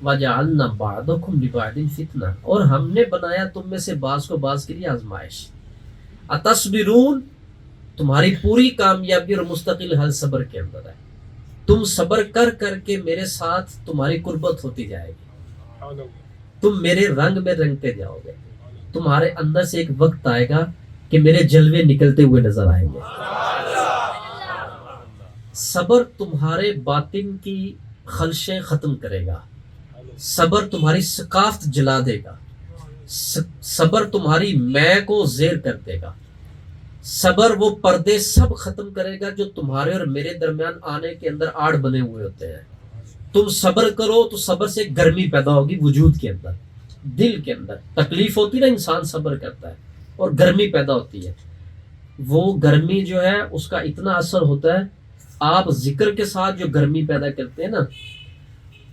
وَجَعَلْنَا بَعْضَكُمْ لِبَعْضٍ فِتْنَةً، اور ہم نے بنایا تم میں سے بعض کو بعض کے لیے آزمائش۔ اَتَصْبِرُونَ، تمہاری پوری کامیابی اور مستقل حل صبر کے اندر ہے۔ تم صبر کر کر کے میرے ساتھ تمہاری قربت ہوتی جائے گی، تم میرے رنگ میں رنگتے جاؤ گے، تمہارے اندر سے ایک وقت آئے گا کہ میرے جلوے نکلتے ہوئے نظر آئیں گے۔ صبر تمہارے باطن کی خلشیں ختم کرے گا، صبر تمہاری ثقافت جلا دے گا، صبر تمہاری میں کو زیر کر دے گا، صبر وہ پردے سب ختم کرے گا جو تمہارے اور میرے درمیان آنے کے اندر آڑ بنے ہوئے ہوتے ہیں۔ تم صبر کرو تو صبر سے گرمی پیدا ہوگی وجود کے اندر، دل کے اندر تکلیف ہوتی نا، انسان صبر کرتا ہے اور گرمی پیدا ہوتی ہے۔ وہ گرمی جو ہے اس کا اتنا اثر ہوتا ہے، آپ ذکر کے ساتھ جو گرمی پیدا کرتے ہیں نا،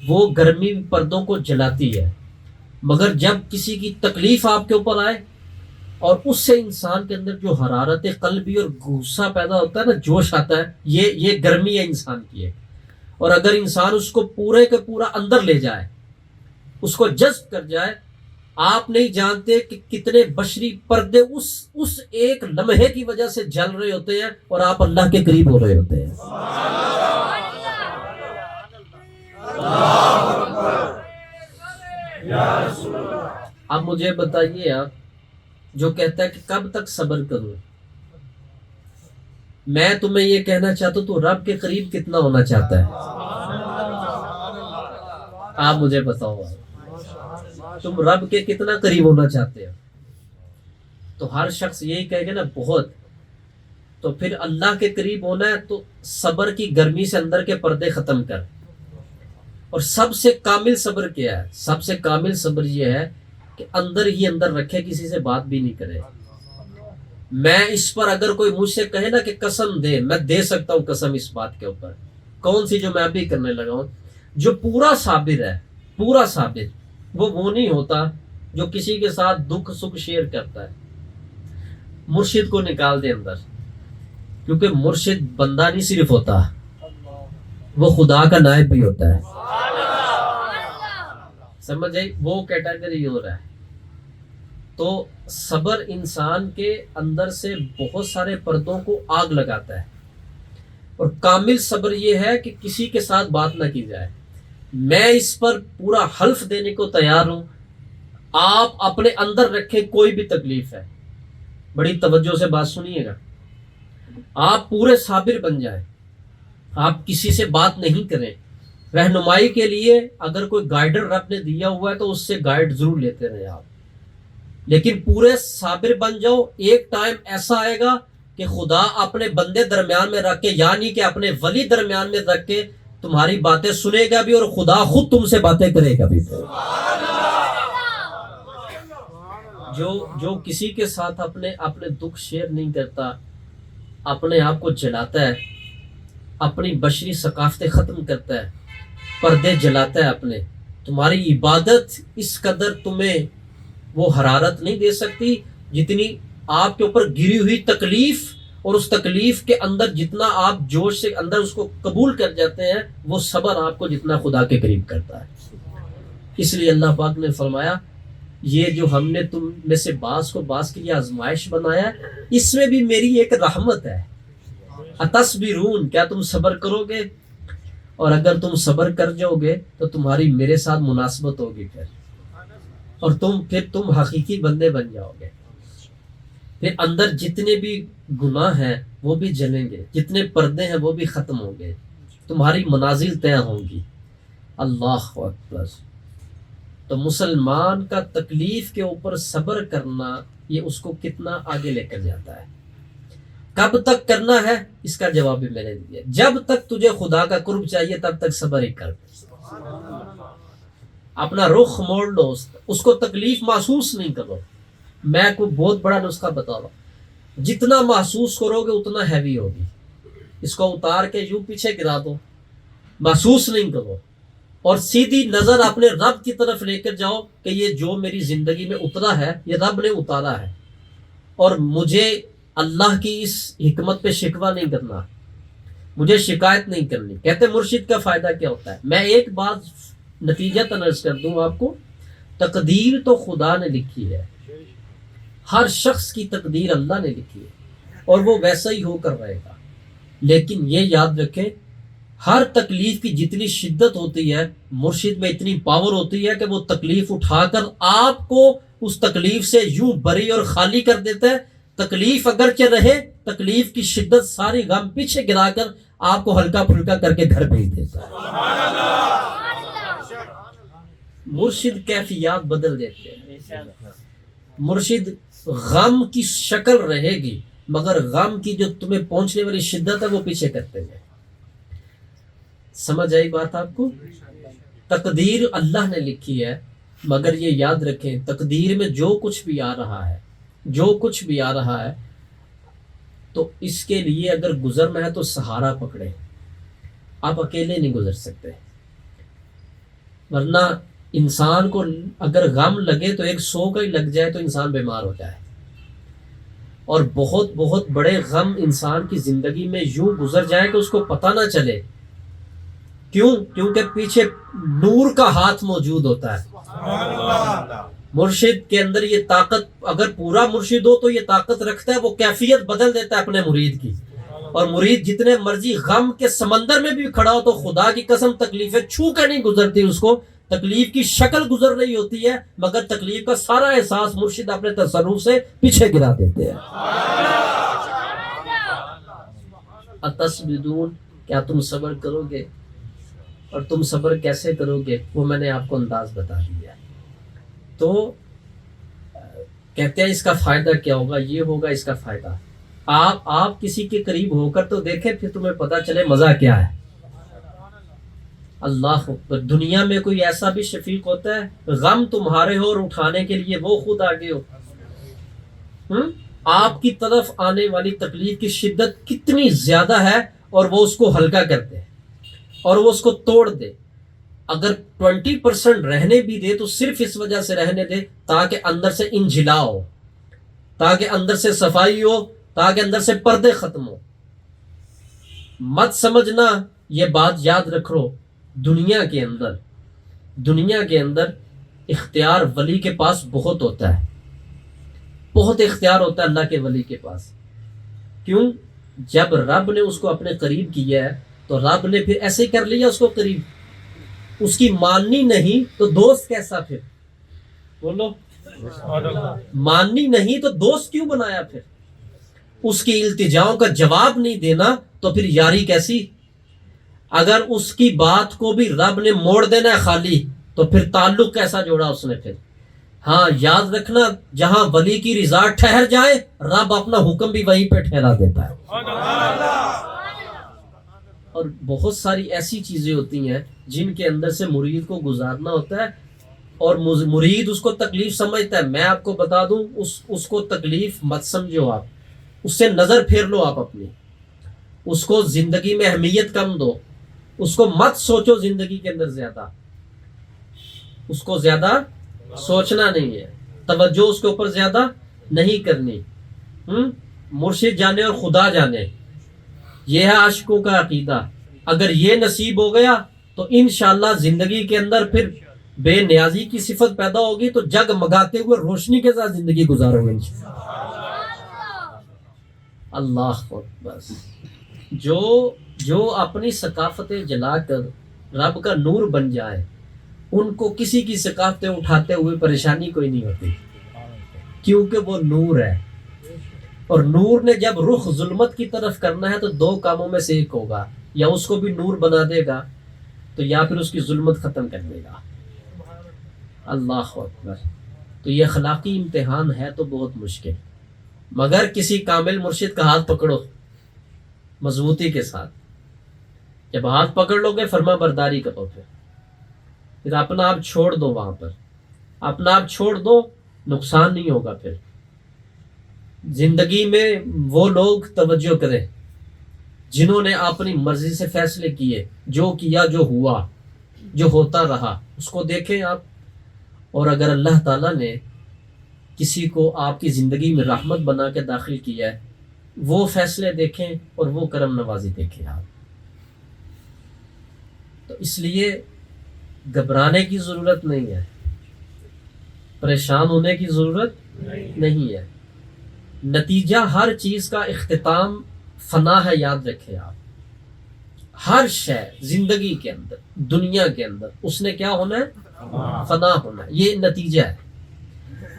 وہ گرمی پردوں کو جلاتی ہے، مگر جب کسی کی تکلیف آپ کے اوپر آئے اور اس سے انسان کے اندر جو حرارت قلبی اور غصہ پیدا ہوتا ہے نا، جوش آتا ہے، یہ گرمی ہے انسان کی ہے۔ اور اگر انسان اس کو پورے کے پورا اندر لے جائے، اس کو جذب کر جائے، آپ نہیں جانتے کہ کتنے بشری پردے اس ایک لمحے کی وجہ سے جل رہے ہوتے ہیں اور آپ اللہ کے قریب ہو رہے ہوتے ہیں۔ اب مجھے بتائیے، آپ جو کہتا ہے کہ کب تک صبر کروں، میں تمہیں یہ کہنا چاہتا ہوں تو رب کے قریب کتنا ہونا چاہتا ہے؟ آپ مجھے بتاؤ، تم رب کے کتنا قریب ہونا چاہتے ہو؟ تو ہر شخص یہی کہے گا نا بہت۔ تو پھر اللہ کے قریب ہونا ہے تو صبر کی گرمی سے اندر کے پردے ختم کر۔ اور سب سے کامل صبر کیا ہے؟ سب سے کامل صبر یہ ہے کہ اندر ہی اندر رکھے، کسی سے بات بھی نہیں کرے۔ میں اس پر اگر کوئی مجھ سے کہے نا کہ قسم دے، میں دے سکتا ہوں قسم اس بات کے اوپر، کون سی جو میں ابھی کرنے لگا ہوں۔ جو پورا صابر ہے، پورا صابر، وہ نہیں ہوتا جو کسی کے ساتھ دکھ سکھ شیئر کرتا ہے۔ مرشد کو نکال دے اندر، کیونکہ مرشد بندہ نہیں صرف ہوتا، وہ خدا کا نائب بھی ہوتا ہے۔ سمجھ آئی؟ وہ کیٹیگری ہو رہا ہے۔ تو صبر انسان کے اندر سے بہت سارے پردوں کو آگ لگاتا ہے، اور کامل صبر یہ ہے کہ کسی کے ساتھ بات نہ کی جائے۔ میں اس پر پورا حلف دینے کو تیار ہوں، آپ اپنے اندر رکھیں کوئی بھی تکلیف ہے، بڑی توجہ سے بات سنیے گا، آپ پورے صابر بن جائیں، آپ کسی سے بات نہیں کریں۔ رہنمائی کے لیے اگر کوئی گائیڈر رب نے دیا ہوا ہے تو اس سے گائیڈ ضرور لیتے رہے آپ، لیکن پورے صابر بن جاؤ۔ ایک ٹائم ایسا آئے گا کہ خدا اپنے بندے درمیان میں رکھ کے، یعنی کہ اپنے ولی درمیان میں رکھ کے تمہاری باتیں سنے گا بھی، اور خدا خود تم سے باتیں کرے گا بھی۔ جو کسی کے ساتھ اپنے دکھ شیئر نہیں کرتا، اپنے آپ کو جلاتا ہے، اپنی بشری ثقافتیں ختم کرتا ہے، پردے جلاتا ہے اپنے، تمہاری عبادت اس قدر تمہیں وہ حرارت نہیں دے سکتی جتنی آپ کے اوپر گری ہوئی تکلیف، اور اس تکلیف کے اندر جتنا آپ جوش سے اندر اس کو قبول کر جاتے ہیں، وہ صبر آپ کو جتنا خدا کے قریب کرتا ہے۔ اس لیے اللہ پاک نے فرمایا یہ جو ہم نے تم میں سے بعض کو بعض کے لیے آزمائش بنایا اس میں بھی میری ایک رحمت ہے. اتصبرون، کیا تم صبر کرو گے؟ اور اگر تم صبر کر جاؤ گے تو تمہاری میرے ساتھ مناسبت ہوگی پھر، اور تم حقیقی بندے بن جاؤ گے. پھر اندر جتنے بھی گناہ ہیں وہ بھی جلیں گے، جتنے پردے ہیں وہ بھی ختم ہوں گے، تمہاری منازل طے ہوں گی. اللہ اکبر. تو مسلمان کا تکلیف کے اوپر صبر کرنا یہ اس کو کتنا آگے لے کر جاتا ہے. کب تک کرنا ہے اس کا جواب بھی میں نے دیا. جب تک تجھے خدا کا قرب چاہیے تب تک صبر ہی کر. اپنا رخ موڑ لو، اس کو تکلیف محسوس نہیں کرو. میں کوئی بہت بڑا نسخہ بتا رہا ہوں، جتنا محسوس کرو گے اتنا ہیوی ہوگی. اس کو اتار کے یوں پیچھے گرا دو، محسوس نہیں کرو، اور سیدھی نظر اپنے رب کی طرف لے کر جاؤ کہ یہ جو میری زندگی میں اترا ہے یہ رب نے اتارا ہے، اور مجھے اللہ کی اس حکمت پہ شکوہ نہیں کرنا، مجھے شکایت نہیں کرنی. کہتے مرشد کا فائدہ کیا ہوتا ہے؟ میں ایک بات نتیجہ تنظر کر دوں آپ کو. تقدیر تو خدا نے لکھی ہے، ہر شخص کی تقدیر اللہ نے لکھی ہے اور وہ ویسا ہی ہو کر رہے گا. لیکن یہ یاد رکھیں ہر تکلیف کی جتنی شدت ہوتی ہے مرشد میں اتنی پاور ہوتی ہے کہ وہ تکلیف اٹھا کر آپ کو اس تکلیف سے یوں بری اور خالی کر دیتا ہے. تکلیف اگرچہ رہے، تکلیف کی شدت ساری غم پیچھے گرا کر آپ کو ہلکا پھلکا کر کے گھر بھیج دیتا ہے. مرشد کیفیات بدل دیتے ہیں. مرشد غم کی شکل رہے گی مگر غم کی جو تمہیں پہنچنے والی شدت ہے وہ پیچھے کرتے ہیں. سمجھ آئی بات آپ کو؟ تقدیر اللہ نے لکھی ہے، مگر یہ یاد رکھیں تقدیر میں جو کچھ بھی آ رہا ہے، جو کچھ بھی آ رہا ہے تو اس کے لیے اگر گزرنا ہے تو سہارا پکڑے. آپ اکیلے نہیں گزر سکتے، ورنہ انسان کو اگر غم لگے تو 100 کا ہی لگ جائے تو انسان بیمار ہو جائے. اور بہت بہت بڑے غم انسان کی زندگی میں یوں گزر جائے کہ اس کو پتہ نہ چلے. کیوں؟ کیونکہ پیچھے نور کا ہاتھ موجود ہوتا ہے. مرشد کے اندر یہ طاقت، اگر پورا مرشد ہو تو یہ طاقت رکھتا ہے، وہ کیفیت بدل دیتا ہے اپنے مرید کی. اور مرید جتنے مرضی غم کے سمندر میں بھی کھڑا ہو تو خدا کی قسم تکلیفیں چھو کر نہیں گزرتی. اس کو تکلیف کی شکل گزر رہی ہوتی ہے مگر تکلیف کا سارا احساس مرشد اپنے تصرف سے پیچھے گرا دیتے ہیں. اتصبرون، کیا تم صبر کرو گے؟ اور تم صبر کیسے کرو گے وہ میں نے آپ کو انداز بتا دیا. تو کہتے ہیں اس کا فائدہ کیا ہوگا؟ یہ ہوگا اس کا فائدہ. آپ کسی کے قریب ہو کر تو دیکھیں، پھر تمہیں پتہ چلے مزہ کیا ہے. اللہ اکبر. دنیا میں کوئی ایسا بھی شفیق ہوتا ہے؟ غم تمہارے ہو اور اٹھانے کے لیے وہ خود آگے ہو. آپ کی طرف آنے والی تکلیف کی شدت کتنی زیادہ ہے اور وہ اس کو ہلکا کر دے اور وہ اس کو توڑ دے. اگر 20% رہنے بھی دے تو صرف اس وجہ سے رہنے دے تاکہ اندر سے انجلا ہو، تاکہ اندر سے صفائی ہو، تاکہ اندر سے پردے ختم ہو. مت سمجھنا، یہ بات یاد رکھو، دنیا کے اندر اختیار ولی کے پاس بہت ہوتا ہے، بہت اختیار ہوتا ہے اللہ کے ولی کے پاس. کیوں؟ جب رب نے اس کو اپنے قریب کیا ہے تو رب نے پھر ایسے ہی کر لیا اس کو قریب. اس کی ماننی نہیں تو دوست کیسا پھر؟ بولو، ماننی نہیں تو دوست کیوں بنایا پھر؟ اس کی التجاؤں کا جواب نہیں دینا تو پھر یاری کیسی؟ اگر اس کی بات کو بھی رب نے موڑ دینا ہے خالی تو پھر تعلق کیسا جوڑا اس نے پھر؟ ہاں یاد رکھنا، جہاں ولی کی رضا ٹھہر جائے رب اپنا حکم بھی وہیں پہ ٹھہرا دیتا ہے. اور بہت ساری ایسی چیزیں ہوتی ہیں جن کے اندر سے مرید کو گزارنا ہوتا ہے اور مرید اس کو تکلیف سمجھتا ہے. میں آپ کو بتا دوں اس کو تکلیف مت سمجھو، آپ اس سے نظر پھیر لو، آپ اپنی اس کو زندگی میں اہمیت کم دو، اس کو مت سوچو زندگی کے اندر زیادہ، اس کو زیادہ سوچنا نہیں ہے، توجہ اس کے اوپر زیادہ نہیں کرنی. مرشد جانے اور خدا جانے، یہ ہے عاشقوں کا عقیدہ. اگر یہ نصیب ہو گیا تو انشاءاللہ زندگی کے اندر پھر بے نیازی کی صفت پیدا ہوگی تو جگمگاتے ہوئے روشنی کے ساتھ زندگی گزارو گے انشاءاللہ۔ اللہ اکبر۔ جو اپنی ثقافتیں جلا کر رب کا نور بن جائے ان کو کسی کی ثقافتیں اٹھاتے ہوئے پریشانی کوئی نہیں ہوتی، کیونکہ وہ نور ہے، اور نور نے جب رخ ظلمت کی طرف کرنا ہے تو دو کاموں میں سے ایک ہوگا، یا اس کو بھی نور بنا دے گا تو یا پھر اس کی ظلمت ختم کر دے گا۔ اللہ اکبر۔ تو یہ اخلاقی امتحان ہے تو بہت مشکل، مگر کسی کامل مرشد کا ہاتھ پکڑو مضبوطی کے ساتھ، جب ہاتھ پکڑ لو گے فرما برداری کرو، پھر اپنا آپ چھوڑ دو، وہاں پر اپنا آپ چھوڑ دو، نقصان نہیں ہوگا۔ پھر زندگی میں وہ لوگ توجہ کریں جنہوں نے اپنی مرضی سے فیصلے کیے، جو کیا، جو ہوا، جو ہوتا رہا، اس کو دیکھیں آپ۔ اور اگر اللہ تعالیٰ نے کسی کو آپ کی زندگی میں رحمت بنا کے داخل کیا ہے، وہ فیصلے دیکھیں اور وہ کرم نوازی دیکھیں آپ۔ تو اس لیے گھبرانے کی ضرورت نہیں ہے، پریشان ہونے کی ضرورت نہیں ہے۔ نتیجہ ہر چیز کا اختتام فنا ہے، یاد رکھیں آپ۔ ہر شے زندگی کے اندر، دنیا کے اندر، اس نے کیا ہونا ہے؟ فنا ہونا ہے، یہ نتیجہ ہے۔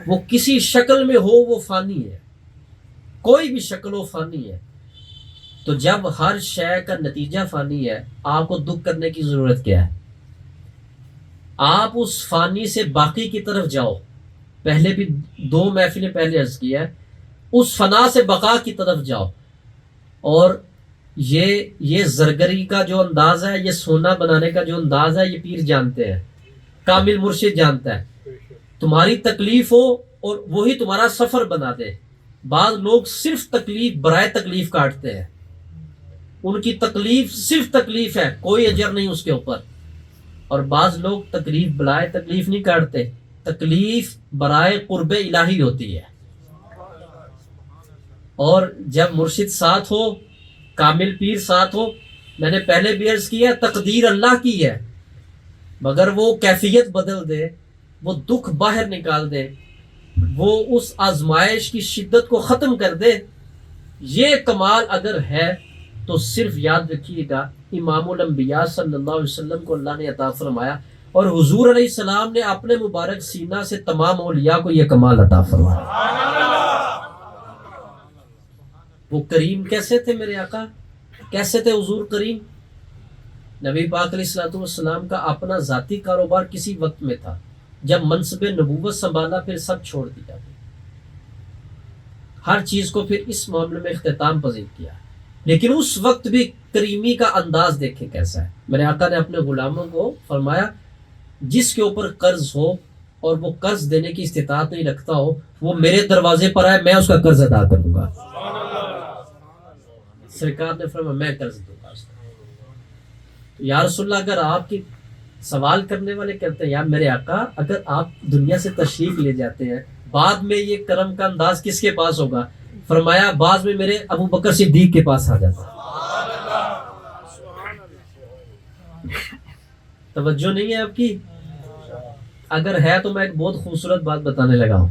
وہ کسی شکل میں ہو وہ فانی ہے، کوئی بھی شکل ہو فانی ہے۔ تو جب ہر شے کا نتیجہ فانی ہے، آپ کو دکھ کرنے کی ضرورت کیا ہے؟ آپ اس فانی سے باقی کی طرف جاؤ۔ پہلے بھی 2 محفلیں پہلے عرض کیا ہے، اس فنا سے بقا کی طرف جاؤ۔ اور یہ زرگری کا جو انداز ہے، یہ سونا بنانے کا جو انداز ہے، یہ پیر جانتے ہیں، کامل مرشد جانتا ہے۔ تمہاری تکلیف ہو اور وہی تمہارا سفر بنا دے۔ بعض لوگ صرف تکلیف برائے تکلیف کاٹتے ہیں، ان کی تکلیف صرف تکلیف ہے، کوئی اجر نہیں اس کے اوپر۔ اور بعض لوگ تکلیف برائے تکلیف نہیں کاٹتے، تکلیف برائے قرب الہی ہوتی ہے۔ اور جب مرشد ساتھ ہو، کامل پیر ساتھ ہو، میں نے پہلے بھی عرض کیا تقدیر اللہ کی ہے، مگر وہ کیفیت بدل دے، وہ دکھ باہر نکال دے، وہ اس آزمائش کی شدت کو ختم کر دے۔ یہ کمال اگر ہے تو صرف یاد رکھیے گا امام الانبیاء صلی اللہ علیہ وسلم کو اللہ نے عطا فرمایا، اور حضور علیہ السلام نے اپنے مبارک سینہ سے تمام اولیاء کو یہ کمال عطا فرمایا۔ وہ کریم کیسے تھے میرے آقا؟ کیسے تھے حضور کریم؟ نبی پاک علیہ الصلوۃ والسلام کا اپنا ذاتی کاروبار کسی وقت میں تھا، جب منصب نبوت سنبھالا پھر سب چھوڑ دیا، ہر چیز کو پھر اس معاملے میں اختتام پذیر کیا، لیکن اس وقت بھی کریمی کا انداز دیکھیں کیسا ہے۔ میرے آقا نے اپنے غلاموں کو فرمایا جس کے اوپر قرض ہو اور وہ قرض دینے کی استطاعت نہیں رکھتا ہو، وہ میرے دروازے پر آئے، میں اس کا قرض ادا کروں گا۔ سرکار نے فرمایا میں قرض دوں گا۔ یا رسول اللہ، اگر آپ کی سوال کرنے والے کہتے ہیں یا میرے آقا اگر آپ دنیا سے تشریف لے جاتے ہیں، بعد میں یہ کرم کا انداز کس کے پاس ہوگا؟ فرمایا بعد میں میرے ابو بکر صدیق کے پاس آ جاتا۔ توجہ نہیں ہے آپ کی؟ اگر ہے تو میں ایک بہت خوبصورت بات بتانے لگا ہوں،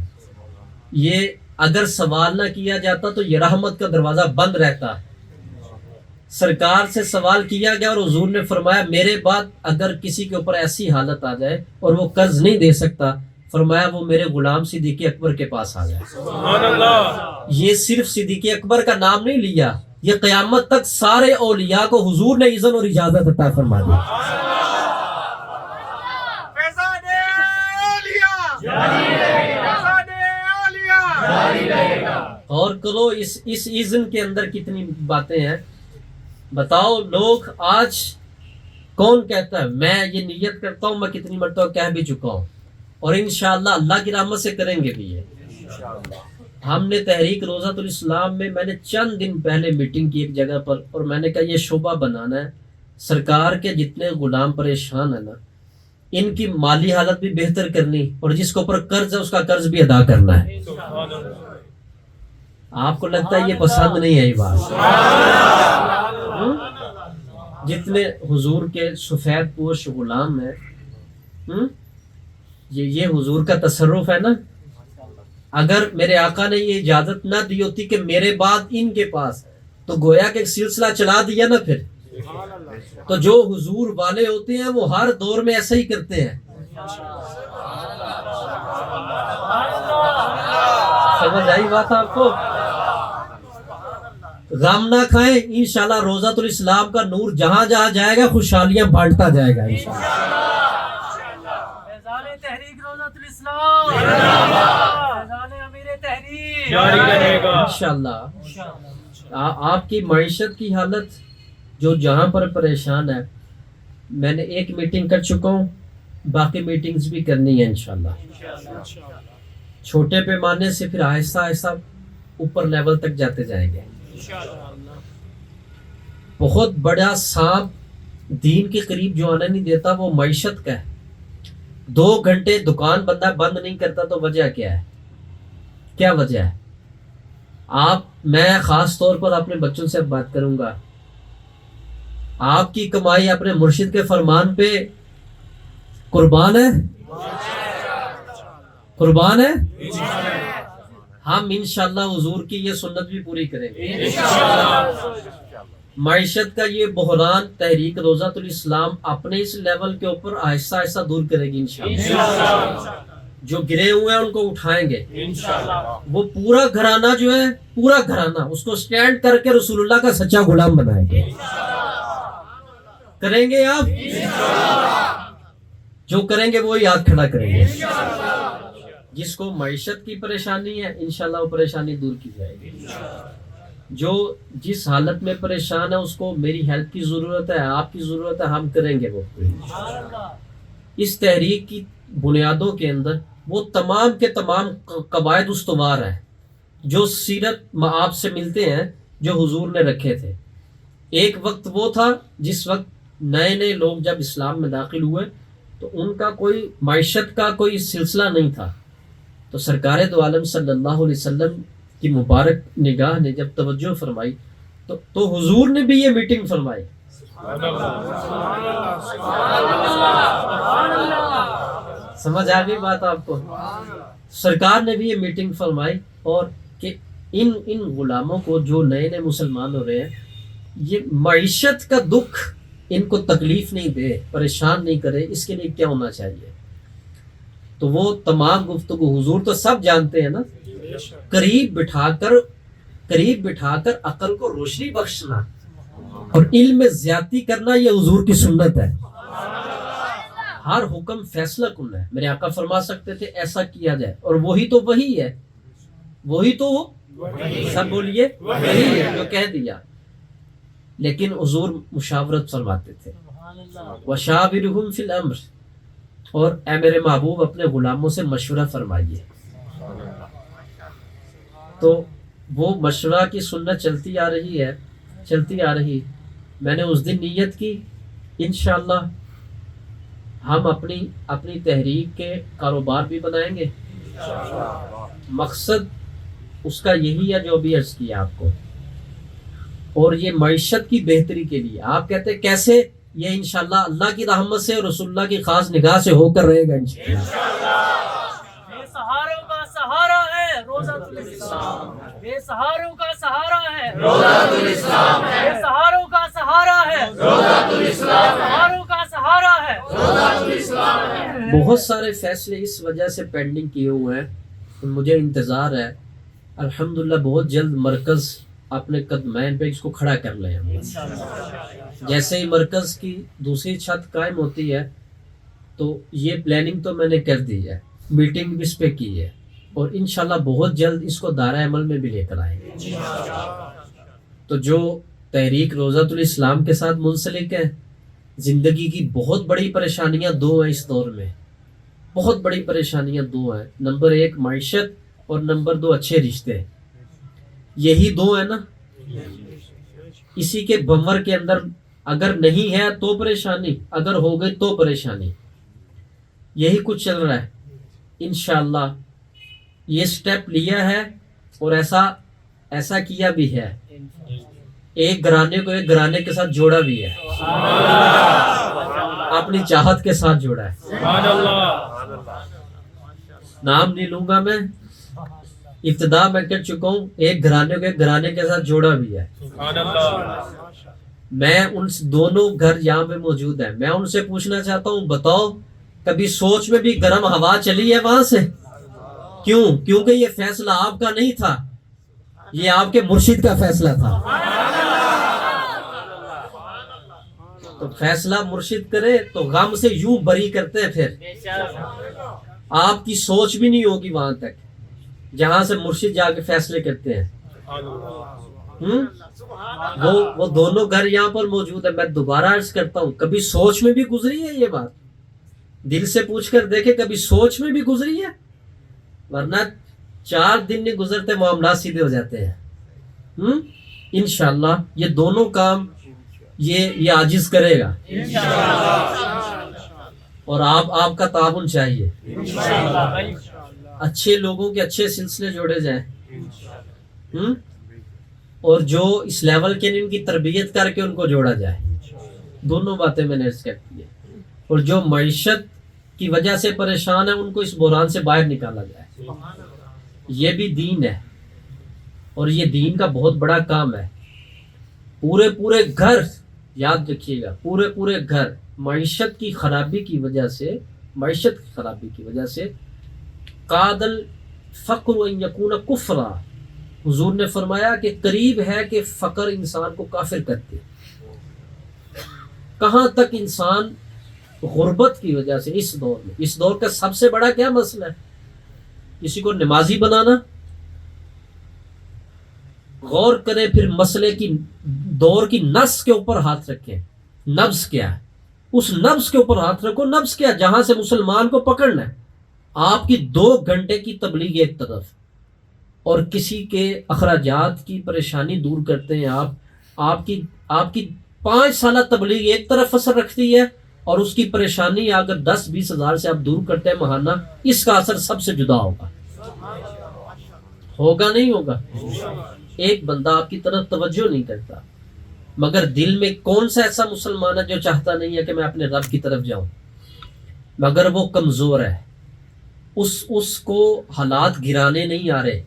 یہ اگر سوال نہ کیا جاتا تو یہ رحمت کا دروازہ بند رہتا۔ سرکار سے سوال کیا گیا اور حضور نے فرمایا میرے بعد اگر کسی کے اوپر ایسی حالت آ جائے اور وہ قرض نہیں دے سکتا، فرمایا وہ میرے غلام صدیق اکبر کے پاس آ جائے۔ سبحان اللہ۔ یہ صرف صدیق اکبر کا نام نہیں لیا، یہ قیامت تک سارے اولیاء کو حضور نے اذن اور اجازت عطا فرما دی۔ اور کرو اس اذن کے اندر کتنی باتیں ہیں۔ بتاؤ لوگ آج کون کہتا ہے میں یہ نیت کرتا ہوں، میں کتنی مرتبہ کہہ بھی چکا ہوں، اور انشاءاللہ اللہ کی رحمت سے کریں گے بھی یہ۔ ہم نے تحریک روضۃ الاسلام میں نے چند دن پہلے میٹنگ کی ایک جگہ پر، اور میں نے کہا یہ شعبہ بنانا ہے، سرکار کے جتنے غلام پریشان ہیں نا، ان کی مالی حالت بھی بہتر کرنی، اور جس کے اوپر قرض ہے اس کا قرض بھی ادا کرنا ہے۔ آپ کو لگتا ہے یہ پسند نہیں ہے یہ بات؟ جتنے حضور کے سفید پوش غلام ہیں، یہ حضور کا تصرف ہے نا. اگر میرے آقا نے یہ اجازت نہ دی ہوتی کہ میرے بعد ان کے پاس، تو گویا کہ ایک سلسلہ چلا دیا نا. پھر تو جو حضور والے ہوتے ہیں وہ ہر دور میں ایسا ہی کرتے ہیں. سمجھ آئی بات آپ کو؟ غم نہ کھائیں، انشاءاللہ روضۃ الاسلام کا نور جہاں جہاں جائے گا خوشحالیاں بانٹتا جائے گا انشاءاللہ. تحریک روضۃ الاسلام امیر تحریک جاری رہے گا انشاءاللہ. آپ کی معیشت کی حالت جو جہاں پر پریشان ہے، میں نے ایک میٹنگ کر چکا ہوں، باقی میٹنگز بھی کرنی ہے انشاءاللہ. چھوٹے پیمانے سے پھر آہستہ آہستہ اوپر لیول تک جاتے جائیں گے. بہت بڑا سانپ دین کے قریب جو آنے نہیں دیتا وہ معیشت کا ہے. 2 گھنٹے دکان بندہ بند نہیں کرتا تو وجہ کیا ہے؟ کیا وجہ ہے؟ میں خاص طور پر اپنے بچوں سے اب بات کروں گا. آپ کی کمائی اپنے مرشد کے فرمان پہ قربان ہے؟ قربان ہے؟ ہم انشاءاللہ حضور کی یہ سنت بھی پوری کریں گے. معیشت کا یہ بحران تحریک روضۃ الاسلام اپنے اس لیول کے اوپر آہستہ آہستہ دور کرے گی انشاءاللہ. جو گرے ہوئے ہیں ان کو اٹھائیں گے وہ پورا گھرانہ جو ہے، پورا گھرانہ اس کو سٹینڈ کر کے رسول اللہ کا سچا غلام بنائیں گے. کریں گے آپ؟ جو کریں گے وہی ہاتھ کھڑا کریں گے. جس کو معیشت کی پریشانی ہے انشاءاللہ وہ پریشانی دور کی جائے گی. جو جس حالت میں پریشان ہے اس کو میری ہیلپ کی ضرورت ہے، آپ کی ضرورت ہے، ہم کریں گے وہ. اس تحریک کی بنیادوں کے اندر وہ تمام کے تمام قواعد استوار ہیں جو سیرت آپ سے ملتے ہیں، جو حضور نے رکھے تھے. ایک وقت وہ تھا جس وقت نئے نئے لوگ جب اسلام میں داخل ہوئے تو ان کا کوئی معیشت کا کوئی سلسلہ نہیں تھا. تو سرکار دو عالم صلی اللہ علیہ وسلم کی مبارک نگاہ نے جب توجہ فرمائی تو حضور نے بھی یہ میٹنگ فرمائی. سمجھ آ گئی بات آپ کو؟ سرکار نے بھی یہ میٹنگ فرمائی اور کہ ان غلاموں کو جو نئے نئے مسلمان ہو رہے ہیں یہ معیشت کا دکھ ان کو تکلیف نہیں دے، پریشان نہیں کرے، اس کے لیے کیا ہونا چاہیے. تو وہ تمام گفتگو حضور تو سب جانتے ہیں نا. قریب بٹھا کر عقل کو روشنی بخشنا اور علم میں زیادتی کرنا یہ حضور کی سنت ہے. ہر حکم فیصلہ کن ہے. میرے آقا فرما سکتے تھے ایسا کیا جائے، اور وہی تو وہی ہے، وہی تو سب بولیے وہی ہے جو کہہ دیا. لیکن حضور مشاورت فرماتے تھے، وَشَاوِرْهُمْ فِي الْأَمْرِ، اور اے میرے محبوب اپنے غلاموں سے مشورہ فرمائیے. تو وہ مشورہ کی سنت چلتی آ رہی. میں نے اس دن نیت کی انشاءاللہ ہم اپنی تحریک کے کاروبار بھی بنائیں گے. مقصد اس کا یہی ہے جو ابھی عرض کیا آپ کو، اور یہ معیشت کی بہتری کے لیے. آپ کہتے ہیں کیسے؟ یہ انشاءاللہ اللہ کی رحمت سے اور رسول اللہ کی خاص نگاہ سے ہو کر رہے گا انشاءاللہ. بے سہاروں کا سہارا ہے روضۃ الاسلام، بے سہاروں کا سہارا ہے روضۃ الاسلام، بے سہاروں کا سہارا ہے روضۃ الاسلام، سہاروں کا سہارا ہے روضۃ الاسلام. بہت سارے فیصلے اس وجہ سے پینڈنگ کیے ہوئے ہیں، مجھے انتظار ہے الحمدللہ بہت جلد مرکز اپنے قدمین پہ اس کو کھڑا کر لیں. جیسے ہی مرکز کی دوسری چھت قائم ہوتی ہے تو یہ پلاننگ تو میں نے کر دی ہے، میٹنگ بھی اس پہ کی ہے، اور انشاءاللہ بہت جلد اس کو دائرہ عمل میں بھی لے کر آئیں گے. تو جو تحریک روضۃ الاسلام کے ساتھ منسلک ہے، زندگی کی بہت بڑی پریشانیاں 2 ہیں اس دور میں. بہت بڑی پریشانیاں 2 ہیں. نمبر 1 معیشت اور نمبر 2 اچھے رشتے. یہی 2 ہیں نا. اسی کے بمور کے اندر اگر نہیں ہے تو پریشانی، اگر ہو گئی تو پریشانی. یہی کچھ چل رہا ہے. انشاءاللہ یہ سٹیپ لیا ہے اور ایسا کیا بھی ہے. ایک گھرانے کو ایک گھرانے کے ساتھ جوڑا بھی ہے، اپنی چاہت کے ساتھ جوڑا ہے. نام نہیں لوں گا میں. ابتدا میں کہہ چکا ہوں ایک گھرانے کے ساتھ جوڑا بھی ہے. میں ان دونوں گھر یہاں پہ موجود ہیں. میں ان سے پوچھنا چاہتا ہوں بتاؤ کبھی سوچ میں بھی گرم ہوا چلی ہے وہاں سے؟ کیوں؟ کیونکہ یہ فیصلہ آپ کا نہیں تھا، یہ آپ کے مرشد کا فیصلہ تھا. تو فیصلہ مرشد کرے تو غم سے یوں بری کرتے ہیں. پھر آپ کی سوچ بھی نہیں ہوگی وہاں تک جہاں سے مرشد جا کے فیصلے کرتے ہیں. وہ دونوں گھر یہاں پر موجود ہے. میں دوبارہ عرض کرتا ہوں کبھی سوچ میں بھی گزری ہے یہ بات؟ دل سے پوچھ کر دیکھیں کبھی سوچ میں بھی گزری ہے؟ ورنہ 4 دن نہیں گزرتے معاملات سیدھے ہو جاتے ہیں. انشاءاللہ یہ دونوں کام یہ عاجز کرے گا اور آپ کا تعاون چاہیے. اچھے لوگوں کے اچھے سلسلے جوڑے جائیں اور جو اس لیول کے ان کی تربیت کر کے ان کو جوڑا جائے. دونوں باتیں میں نے عرض کر دی ہے. اور جو معیشت کی وجہ سے پریشان ہے ان کو اس بحران سے باہر نکالا جائے. یہ بھی دین ہے اور یہ دین کا بہت بڑا کام ہے. پورے گھر یاد رکھیے گا، پورے گھر معیشت کی خرابی کی وجہ سے قاد الفقر ان یکون کفرا. حضور نے فرمایا کہ قریب ہے کہ فقر انسان کو کافر کر دے. کہاں تک انسان غربت کی وجہ سے اس دور کا سب سے بڑا کیا مسئلہ ہے؟ کسی کو نمازی بنانا. غور کریں پھر مسئلے کی دور کی نفس کے اوپر ہاتھ رکھیں. نفس کیا ہے؟ اس نفس کے اوپر ہاتھ رکھو. نفس کیا؟ جہاں سے مسلمان کو پکڑنا ہے. آپ کی 2 گھنٹے کی تبلیغ ایک طرف اور کسی کے اخراجات کی پریشانی دور کرتے ہیں آپ کی 5 سالہ تبلیغ ایک طرف اثر رکھتی ہے اور اس کی پریشانی اگر 10-20 ہزار سے آپ دور کرتے ہیں ماہانہ، اس کا اثر سب سے جدا ہوگا نہیں ہوگا؟ ایک بندہ آپ کی طرف توجہ نہیں کرتا مگر دل میں کون سا ایسا مسلمان ہے جو چاہتا نہیں ہے کہ میں اپنے رب کی طرف جاؤں؟ مگر وہ کمزور ہے. اس کو حالات گرانے نہیں آ رہے،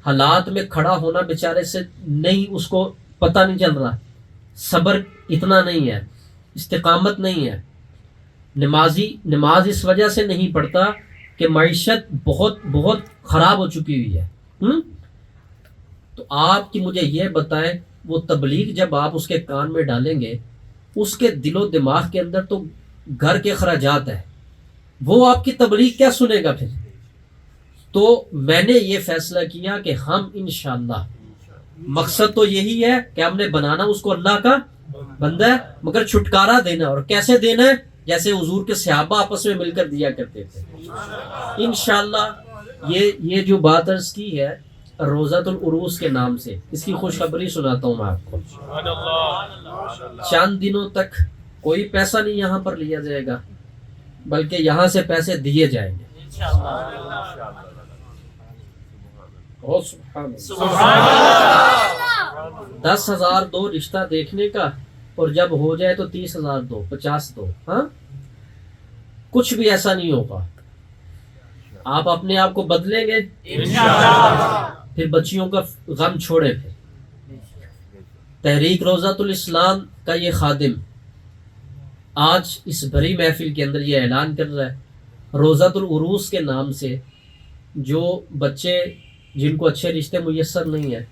حالات میں کھڑا ہونا بیچارے سے نہیں، اس کو پتہ نہیں چل رہا. صبر اتنا نہیں ہے، استقامت نہیں ہے. نماز اس وجہ سے نہیں پڑھتا کہ معیشت بہت خراب ہو چکی ہوئی ہے. تو آپ کی مجھے یہ بتائیں، وہ تبلیغ جب آپ اس کے کان میں ڈالیں گے، اس کے دل و دماغ کے اندر تو گھر کے اخراجات ہیں، وہ آپ کی تبلیغ کیا سنے گا پھر؟ تو میں نے یہ فیصلہ کیا کہ ہم انشاءاللہ، مقصد تو یہی ہے کہ ہم نے بنانا اس کو اللہ کا بندہ ہے، مگر چھٹکارا دینا. اور کیسے دینا ہے؟ جیسے حضور کے صحابہ آپس میں مل کر دیا کرتے تھے. انشاءاللہ یہ جو بات عرض کی ہے روزۃ العروس کے نام سے، اس کی خوشخبری سناتا ہوں میں آپ کو. چند دنوں تک کوئی پیسہ نہیں یہاں پر لیا جائے گا بلکہ یہاں سے پیسے دیے جائیں گے. سبحان اللہ. 10,000 دو رشتہ دیکھنے کا، اور جب ہو جائے تو 30,000 دو، 50 دو. ہاں، کچھ بھی ایسا نہیں ہوگا. آپ اپنے آپ کو بدلیں گے پھر بچیوں کا غم چھوڑے. پھر تحریک روزۃ الاسلام کا یہ خادم آج اس بڑی محفل کے اندر یہ اعلان کر رہا ہے روزۃ العروس کے نام سے. جو بچے جن کو اچھے رشتے میسر نہیں ہیں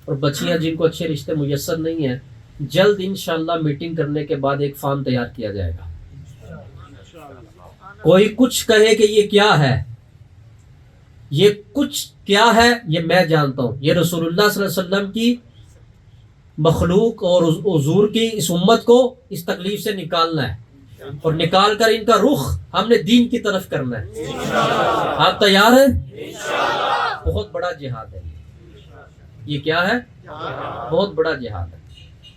اور بچیاں جن کو اچھے رشتے میسر نہیں ہیں، جلد انشاءاللہ میٹنگ کرنے کے بعد ایک فارم تیار کیا جائے گا. کوئی کچھ کہے کہ یہ کیا ہے، یہ کچھ کیا ہے یہ میں جانتا ہوں. یہ رسول اللہ صلی اللہ علیہ وسلم کی مخلوق اور حضور کی اس امت کو اس تکلیف سے نکالنا ہے اور نکال کر ان کا رخ ہم نے دین کی طرف کرنا ہے. آپ تیار ہیں؟ بہت بڑا جہاد ہے یہ. کیا ہے؟ بہت بڑا جہاد ہے.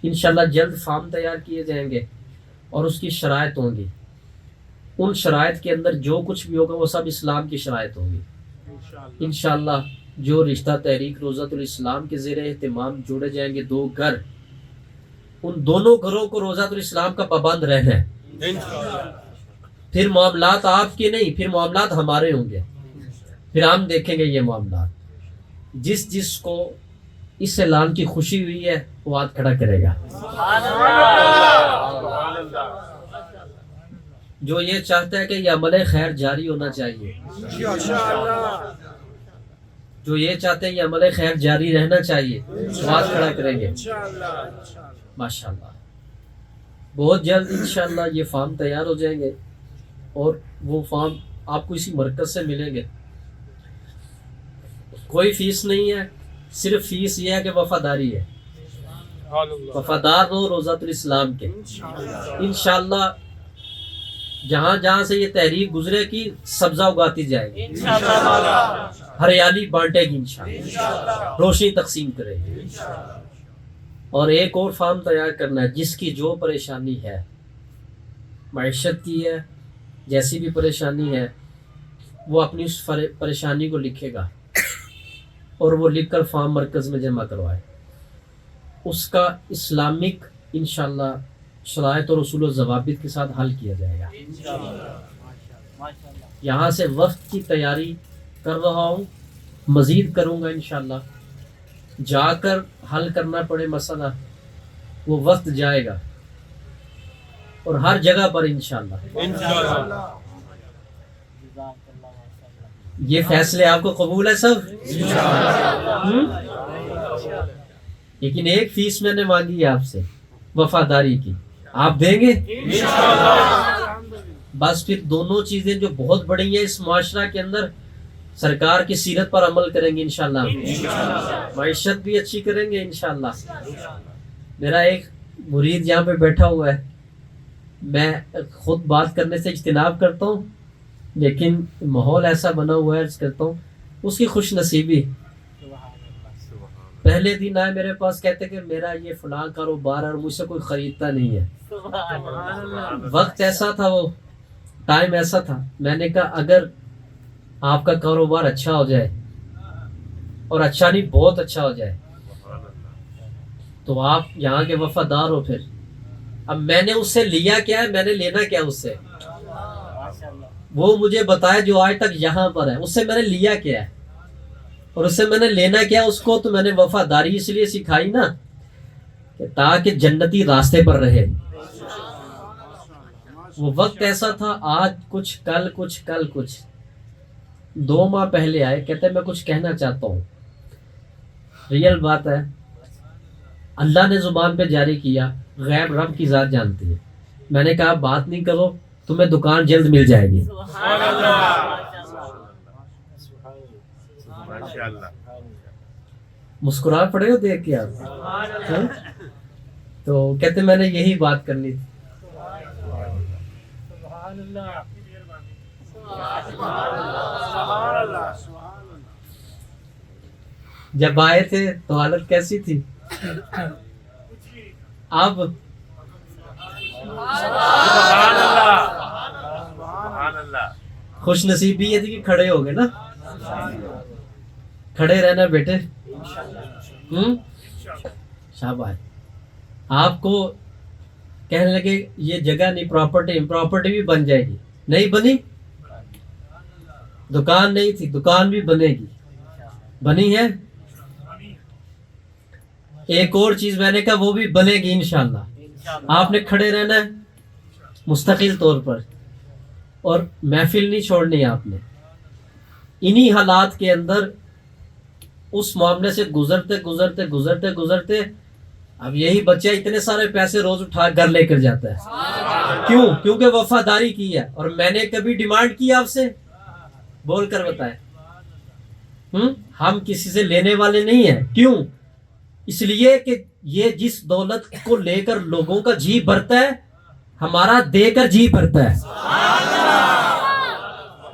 انشاءاللہ جلد فارم تیار کیے جائیں گے اور اس کی شرائط ہوں گی. ان شرائط کے اندر جو کچھ بھی ہوگا وہ سب اسلام کی شرائط ہوگی. انشاءاللہ جو رشتہ تحریک روزۃ الاسلام کے زیر اہتمام جوڑے جائیں گے 2 گھر، ان دونوں گھروں کو روزۃ الاسلام کا پابند رہنا ہے. پھر معاملات آپ کے نہیں، پھر معاملات ہمارے ہوں گے. پھر ہم دیکھیں گے یہ معاملات. جس کو اس اعلان کی خوشی ہوئی ہے وہ ہاتھ کھڑا کرے گا. جو یہ چاہتا ہے کہ یہ عمل خیر جاری ہونا چاہیے, جو یہ چاہتے ہیں یہ عمل خیر جاری رہنا چاہیے, ہاتھ کھڑا کریں گے. ماشاءاللہ بہت جلد انشاءاللہ یہ فارم تیار ہو جائیں گے اور وہ فارم آپ کو اسی مرکز سے ملیں گے. کوئی فیس نہیں ہے, صرف فیس یہ ہے کہ وفاداری ہے. وفادار ہو روضۃ الاسلام کے. انشاءاللہ جہاں جہاں سے یہ تحریک گزرے کی سبزہ اگاتی جائے گی, ہریالی بانٹے گی انشاءاللہ, روشنی تقسیم کرے گی. اور ایک اور فارم تیار کرنا ہے, جس کی جو پریشانی ہے, معیشت کی ہے, جیسی بھی پریشانی ہے, وہ اپنی اس پریشانی کو لکھے گا اور وہ لکھ کر فارم مرکز میں جمع کروائے. اس کا اسلامک انشاءاللہ شرائط اور اصول و ضوابط کے ساتھ حل کیا جائے گا. یہاں سے وقت کی تیاری کر رہا ہوں, مزید کروں گا انشاءاللہ. جا کر حل کرنا پڑے مسئلہ, وہ وقت جائے گا اور ہر جگہ پر انشاءاللہ. یہ فیصلے آپ کو قبول ہے سب؟ لیکن ایک فیس میں نے مانگی ہے آپ سے, وفاداری کی. آپ دیں گے؟ بس پھر دونوں چیزیں جو بہت بڑی ہیں اس معاشرہ کے اندر, سرکار کی سیرت پر عمل کریں گے انشاءاللہ, معیشت بھی اچھی کریں گے انشاءاللہ. میرا ایک مرید یہاں پہ بیٹھا ہوا ہے, میں خود بات کرنے سے اجتناب کرتا ہوں, لیکن ماحول ایسا بنا ہوا ہے, عرض کرتا ہوں اس کی خوش نصیبی. پہلے دن آئے میرے پاس, کہتے کہ میرا یہ فلاں کاروبار ہے اور مجھ سے کوئی خریدتا نہیں ہے. وقت ایسا تھا, وہ ٹائم ایسا تھا, میں نے کہا اگر آپ کا کاروبار اچھا ہو جائے, اور اچھا نہیں بہت اچھا ہو جائے, تو آپ یہاں کے وفادار ہو. پھر اب میں نے اس سے لیا کیا ہے, میں نے لینا کیا اس سے, وہ مجھے بتائے جو آج تک یہاں پر ہے, اس سے میں نے لیا کیا ہے اور اس سے میں نے لینا کیا اس کو. تو میں نے وفاداری اس لیے سکھائی نا کہ تاکہ جنتی راستے پر رہے. وہ وقت ایسا تھا, آج کچھ کل کچھ کل کچھ. 2 ماہ پہلے آئے, کہتے میں کچھ کہنا چاہتا ہوں. ریئل بات ہے, اللہ نے زبان پہ جاری کیا, غیب رب کی ذات جانتی ہے. میں نے کہا بات نہیں کرو, تمہیں دکان جلد مل جائے گی. مسکرا پڑے ہو دیکھ کے آپ. تو کہتے میں نے یہی بات کرنی تھی. جب آئے تھے تو حالت کیسی تھی, اب خوش نصیبی یہ تھی کہ کھڑے ہو گئے نا. کھڑے رہنا بیٹے. شاباش. آپ کو کہنے لگے یہ جگہ نہیں, پراپرٹی بھی بن جائے گی. نہیں بنی, دکان نہیں تھی, دکان بھی بنے گی. بنی ہے. ایک اور چیز میں نے کہا وہ بھی بنے گی انشاءاللہ. آپ نے کھڑے رہنا ہے مستقل طور پر, اور محفل نہیں چھوڑنی آپ نے. انہی حالات کے اندر اس معاملے سے گزرتے گزرتے گزرتے گزرتے اب یہی بچہ اتنے سارے پیسے روز اٹھا گھر لے کر جاتا ہے. کیوں؟ کیونکہ وفاداری کی ہے. اور میں نے کبھی ڈیمانڈ کی آپ سے؟ بول کر بتائیں. ہم کسی سے لینے والے نہیں ہیں. کیوں؟ اس لیے کہ یہ جس دولت کو لے کر لوگوں کا جی بھرتا ہے, ہمارا دے کر جی بھرتا ہے.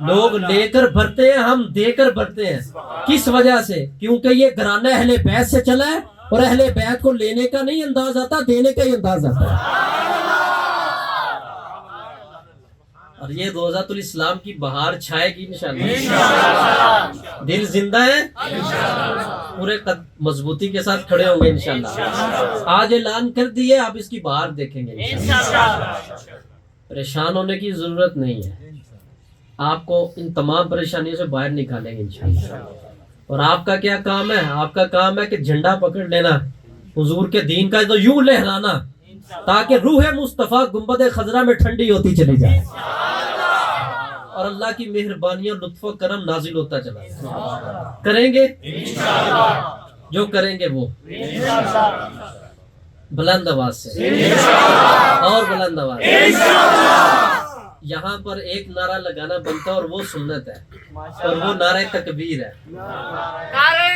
لوگ لے کر بھرتے ہیں, ہم دے کر بھرتے ہیں. کس وجہ سے؟ کیونکہ یہ گھرانہ اہل بیت سے چلا ہے, اور اہل بیت کو لینے کا نہیں انداز آتا, دینے کا ہی انداز آتا ہے. اور یہ روضۃ الاسلام کی بہار چھائے گی انشاءاللہ. دل زندہ ہے, پورے مضبوطی کے ساتھ کھڑے ہوں گے انشاءاللہ. آج اعلان کر دیے, آپ اس کی بہار دیکھیں گے انشاءاللہ. پریشان ہونے کی ضرورت نہیں ہے. آپ کو ان تمام پریشانیوں سے باہر نکالیں گے انشاءاللہ. اور آپ کا کیا کام ہے؟ آپ کا کام ہے کہ جھنڈا پکڑ لینا حضور کے دین کا، تو یوں لہرانا تاکہ روح مصطفیٰ گنبد خضرا میں ٹھنڈی ہوتی چلی جائے اور اللہ کی مہربانیاں لطف و کرم نازل ہوتا چلا جائے. کریں گے جو کریں گے وہ بلند آواز سے اور بلند آواز. یہاں پر ایک نعرہ لگانا بنتا ہے اور وہ سنت ہے اور وہ نعرہ تکبیر ہے. نعرہ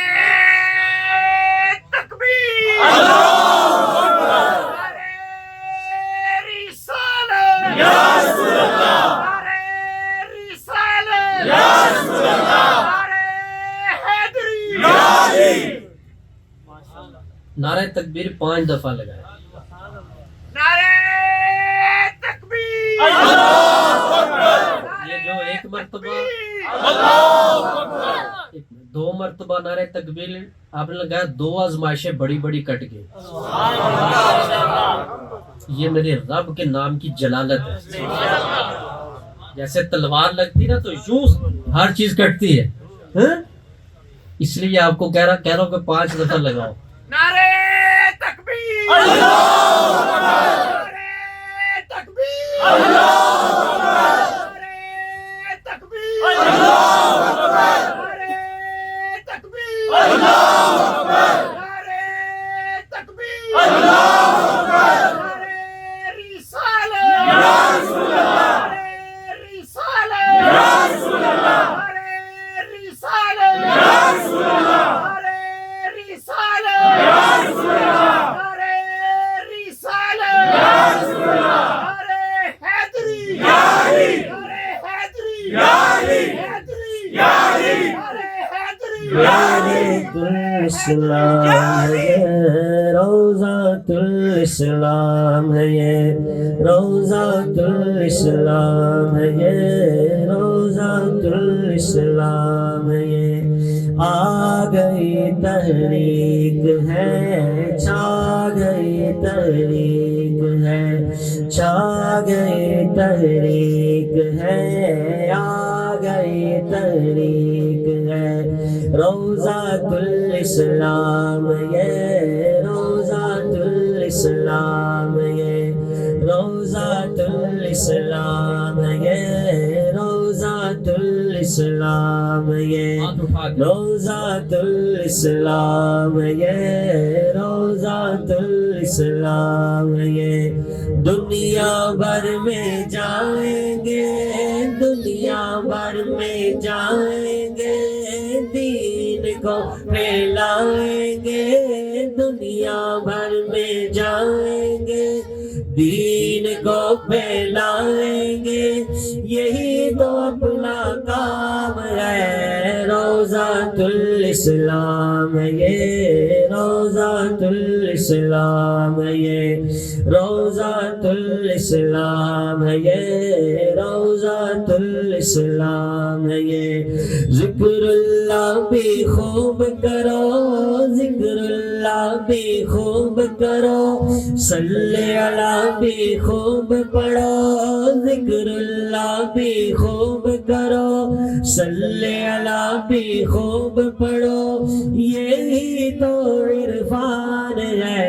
تکبیر، نعرہ رسالت، نعرہ رسالت، نعرہ حیدری. نعرہ تکبیر 5 دفعہ لگائے. نعرہ تکبیر، یہ جو ایک مرتبہ 2 مرتبہ نعرہ تکبیر آپ نے لگایا، 2 آزمائشیں بڑی بڑی کٹ گئی. یہ میرے رب کے نام کی جلالت ہے. جیسے تلوار لگتی نا تو یوں ہر چیز کٹتی ہے. اس لیے آپ کو کہہ رہا ہوں کہ 5 دفعہ لگاؤ. نعرہ تکبیر، نعرہ تکبیر، نعرہ تکبیر، نعرہ تکبیر، نعرہ تکبیر، نعرہ رسالت، نعرہ رسالت، نعرہ رسالت، نعرہ رسالت، نعرہ رسالت، نعرہ حیدری، نعرہ حیدری، حیدری، اسلام ہے روضۃ الاسلام ہے یہ روضۃ الاسلام ہے یہ روضۃ الاسلام ہے یہ. آ گئی تحریک ہے چھا گئی تحریک ہے چھا گئی تحریک ہے آ گئی تحریک ہے. روضۃ الاسلام یہ روضۃ الاسلام یہ روضۃ الاسلام یہ روضۃ الاسلام یہ روضۃ الاسلام یہ روضۃ الاسلام یہ. دنیا بھر میں جائیں گے دنیا بھر میں جائیں گے دین کو پھیلائیں گے دنیا بھر میں جائیں گے دین کو پھیلائیں گے یہی تو اپنا کام ہے. روضۃ الاسلام یہ روضۃ الاسلام یہ روضۃ الاسلام یہ روضۃ الاسلام یہ. ذکر اللہ بھی خوب کرو ذکر اللہ بھی خوب کرو صلی اللہ بھی خوب پڑھو ذکر اللہ بھی خوب کرو صلی اللہ بھی خوب پڑھو یہی تو عرفان ہے.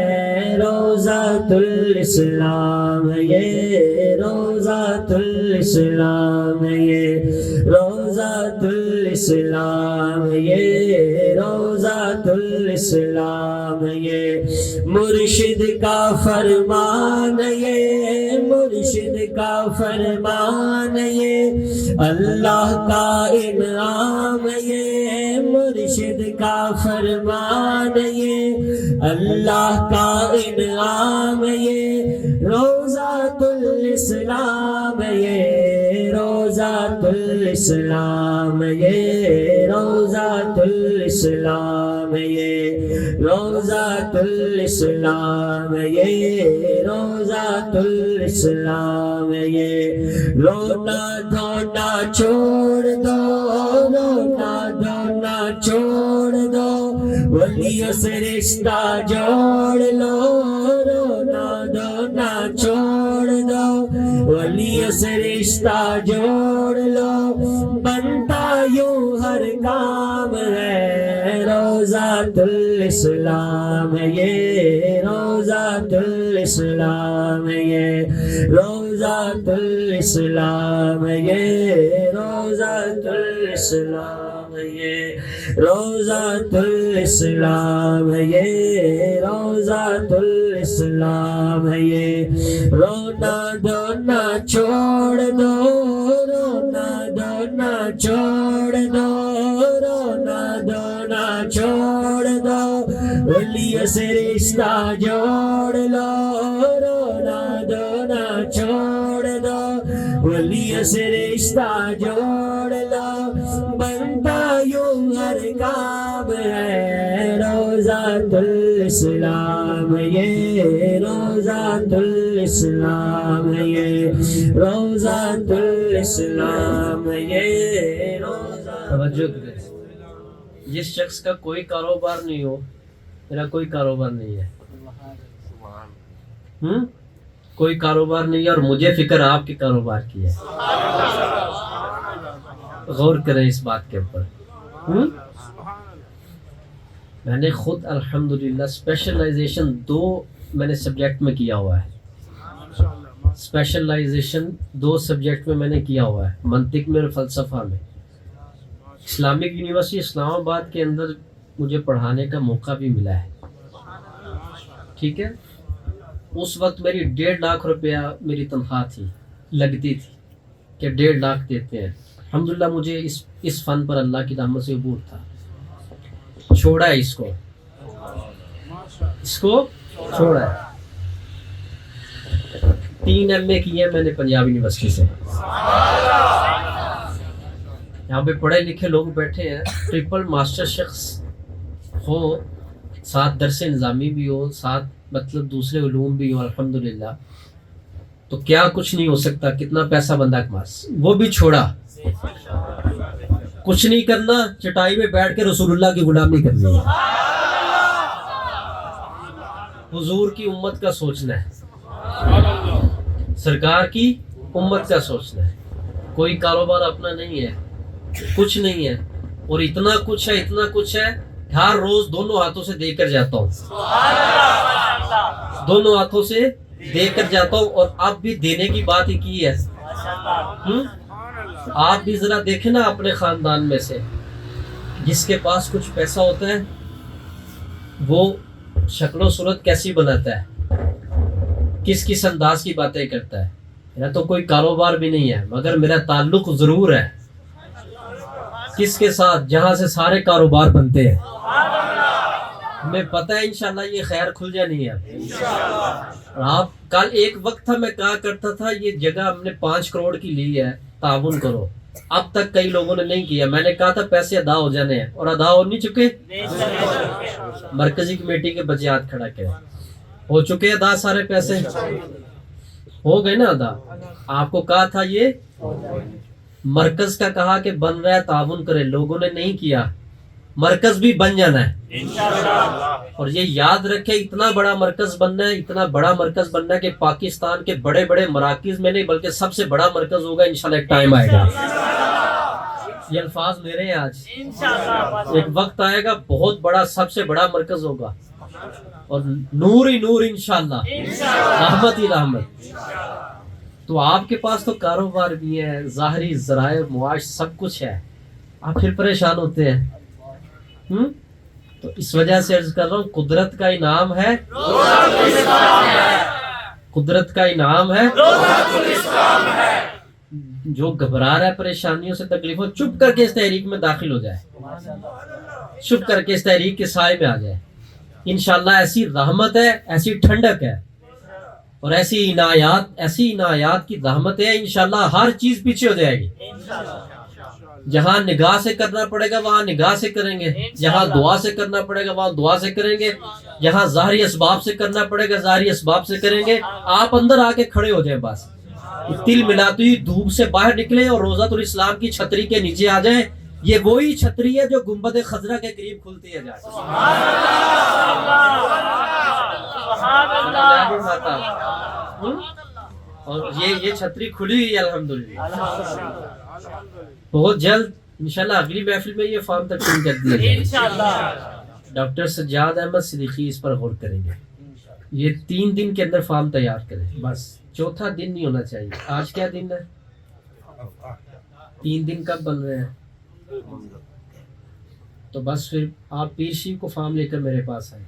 روضۃ الاسلام یہ روضۃ الاسلام یہ روضۃ الاسلام یہ روضۃ الاسلام یہ. مرشد کا فرمان یہ مرشد کا فرمان یہ اللہ کا انعام یہ مرشد کا فرمان یہ اللہ کا انعام یہ. روضۃ الاسلام یہ روضۃ الاسلام یہ روضۃ الاسلام یہ روضۃ الاسلام یہ روضۃ الاسلام یہ. رونا دھونا چھوڑ دو رونا دھونا چھوڑ دو ولیوں سے رشتہ جوڑ لو رونا دھونا چھوڑ دو ولیوں سے رشتہ جوڑ لو بنتا یوں ہر کام ہے روضۃ الاسلام ہے یہ روضۃ الاسلام ہے یہ روضۃ الاسلام ہے یہ روضۃ الاسلام ہے یہ روضۃ الاسلام ہے یہ روضۃ الاسلام ہے یہ رونا دھونا چھوڑ دو رونا دھونا چھوڑ دو رونا دھونا چھوڑ دو ولیوں سے رشتہ جوڑ لو رونا دھونا چھوڑ دو ولیوں سے رشتہ جوڑ لو بنتا یوں ہر کام ہے روضۃ الاسلام یہ روضۃ الاسلام یہ روضۃ الاسلام یہ توجہ کریں جس شخص کا کوئی کاروبار نہیں ہو میرا کوئی کاروبار نہیں ہے کوئی کاروبار نہیں ہے اور مجھے فکر آپ کے کاروبار کی ہے غور کریں اس بات کے اوپر میں نے خود الحمدللہ اسپیشلائزیشن 2 میں نے سبجیکٹ میں کیا ہوا ہے اسپیشلائزیشن 2 سبجیکٹ میں نے کیا ہوا ہے منطق میں اور فلسفہ میں اسلامک یونیورسٹی اسلام آباد کے اندر مجھے پڑھانے کا موقع بھی ملا ہے ٹھیک ہے اس وقت میری 1.5 لاکھ روپیہ میری تنخواہ تھی لگتی تھی کہ 1.5 لاکھ دیتے ہیں الحمدللہ مجھے اس فن پر اللہ کی رحمت سے عبور تھا چھوڑا ہے اس کو چھوڑا ہے 3 MA کیے ہیں میں نے پنجاب یونیورسٹی سے یہاں پہ پڑھے لکھے لوگ بیٹھے ہیں ٹرپل ماسٹر شخص ہو ساتھ درس نظامی بھی ہو ساتھ مطلب دوسرے علوم بھی ہو الحمدللہ تو کیا کچھ نہیں ہو سکتا کتنا پیسہ بندہ کے پاس وہ بھی چھوڑا کچھ نہیں کرنا چٹائی میں بیٹھ کے رسول اللہ کی غلامی کرنی ہے حضور کی امت کا سوچنا ہے سرکار کی امت کا سوچنا ہے کوئی کاروبار اپنا نہیں ہے کچھ نہیں ہے اور اتنا کچھ ہے ہر روز دونوں ہاتھوں سے دے کر جاتا ہوں دونوں ہاتھوں سے دے کر جاتا ہوں اور اب بھی دینے کی بات ہی کی ہے آپ بھی ذرا دیکھیں نا اپنے خاندان میں سے جس کے پاس کچھ پیسہ ہوتا ہے وہ شکل و صورت کیسی بناتا ہے کس انداز کی باتیں کرتا ہے میرا تو کوئی کاروبار بھی نہیں ہے مگر میرا تعلق ضرور ہے کس کے ساتھ جہاں سے سارے کاروبار بنتے ہیں ہمیں پتہ ہے انشاءاللہ یہ خیر کھل جانی ہے اور آپ کل ایک وقت تھا میں کہا کرتا تھا یہ جگہ ہم نے 5 کروڑ کی لی ہے تعاون کرو اب تک کئی لوگوں نے نہیں کیا میں نے کہا تھا پیسے ادا ہو جانے ہیں اور ادا ہو نہیں چکے مرکزی کمیٹی کے بچے ہاتھ کھڑا کریں ہو چکے ادا سارے پیسے ہو گئے نا ادا آپ کو کہا تھا یہ مرکز کا کہا کہ بن رہا ہے تعاون کرے لوگوں نے نہیں کیا مرکز بھی بن جانا ہے اور یہ یاد رکھے اتنا بڑا مرکز بننا ہے کہ پاکستان کے بڑے بڑے مراکز میں نہیں بلکہ سب سے بڑا مرکز ہوگا انشاءاللہ ایک ٹائم آئے گا یہ الفاظ میرے ہیں آج ایک وقت آئے گا بہت بڑا سب سے بڑا مرکز ہوگا اور نور ہی نور انشاءاللہ رحمت ہی رحمت تو آپ کے پاس تو کاروبار بھی ہے ظاہری ذرائع معاش سب کچھ ہے آپ پھر پریشان ہوتے ہیں تو اس وجہ سے عرض کر رہا ہوں قدرت کا انعام ہے قدرت کا انعام ہے جو گھبرا رہا ہے پریشانیوں سے تکلیفوں چپ کر کے اس تحریک میں داخل ہو جائے چپ کر کے اس تحریک کے سائے میں آ جائے انشاءاللہ ایسی رحمت ہے ایسی ٹھنڈک ہے اور ایسی عنایات کی رحمت ہے انشاءاللہ ہر چیز پیچھے ہو جائے گی جہاں نگاہ سے کرنا پڑے گا وہاں نگاہ سے کریں گے جہاں دعا سے کرنا پڑے گا وہاں دعا سے کریں گے جہاں ظاہری اسباب سے کرنا پڑے گا ظاہری اسباب سے کریں گے آپ اندر آ کے کھڑے ہو جائیں بس تل ملاتی ہوئی دھوپ سے باہر نکلے اور روضۃ الاسلام کی چھتری کے نیچے آ جائیں یہ وہی چھتری ہے جو گنبد خضرا کے قریب کھلتی ہے جائے اور یہ چھتری کھلی ہوئی ہے الحمدللہ. بہت جلد انشاءاللہ اگلی محفل میں یہ فارم تقسیم کر دیا جائے گا انشاءاللہ. ڈاکٹر سجاد احمد صدیقی اس پر غور کریں گے. یہ 3 دن کے اندر فارم تیار کریں بس. چوتھا دن نہیں ہونا چاہیے. آج کیا دن ہے؟ 3 دن کب بن رہے ہیں؟ تو بس پھر آپ پیر شیو کو فارم لے کر میرے پاس آئیں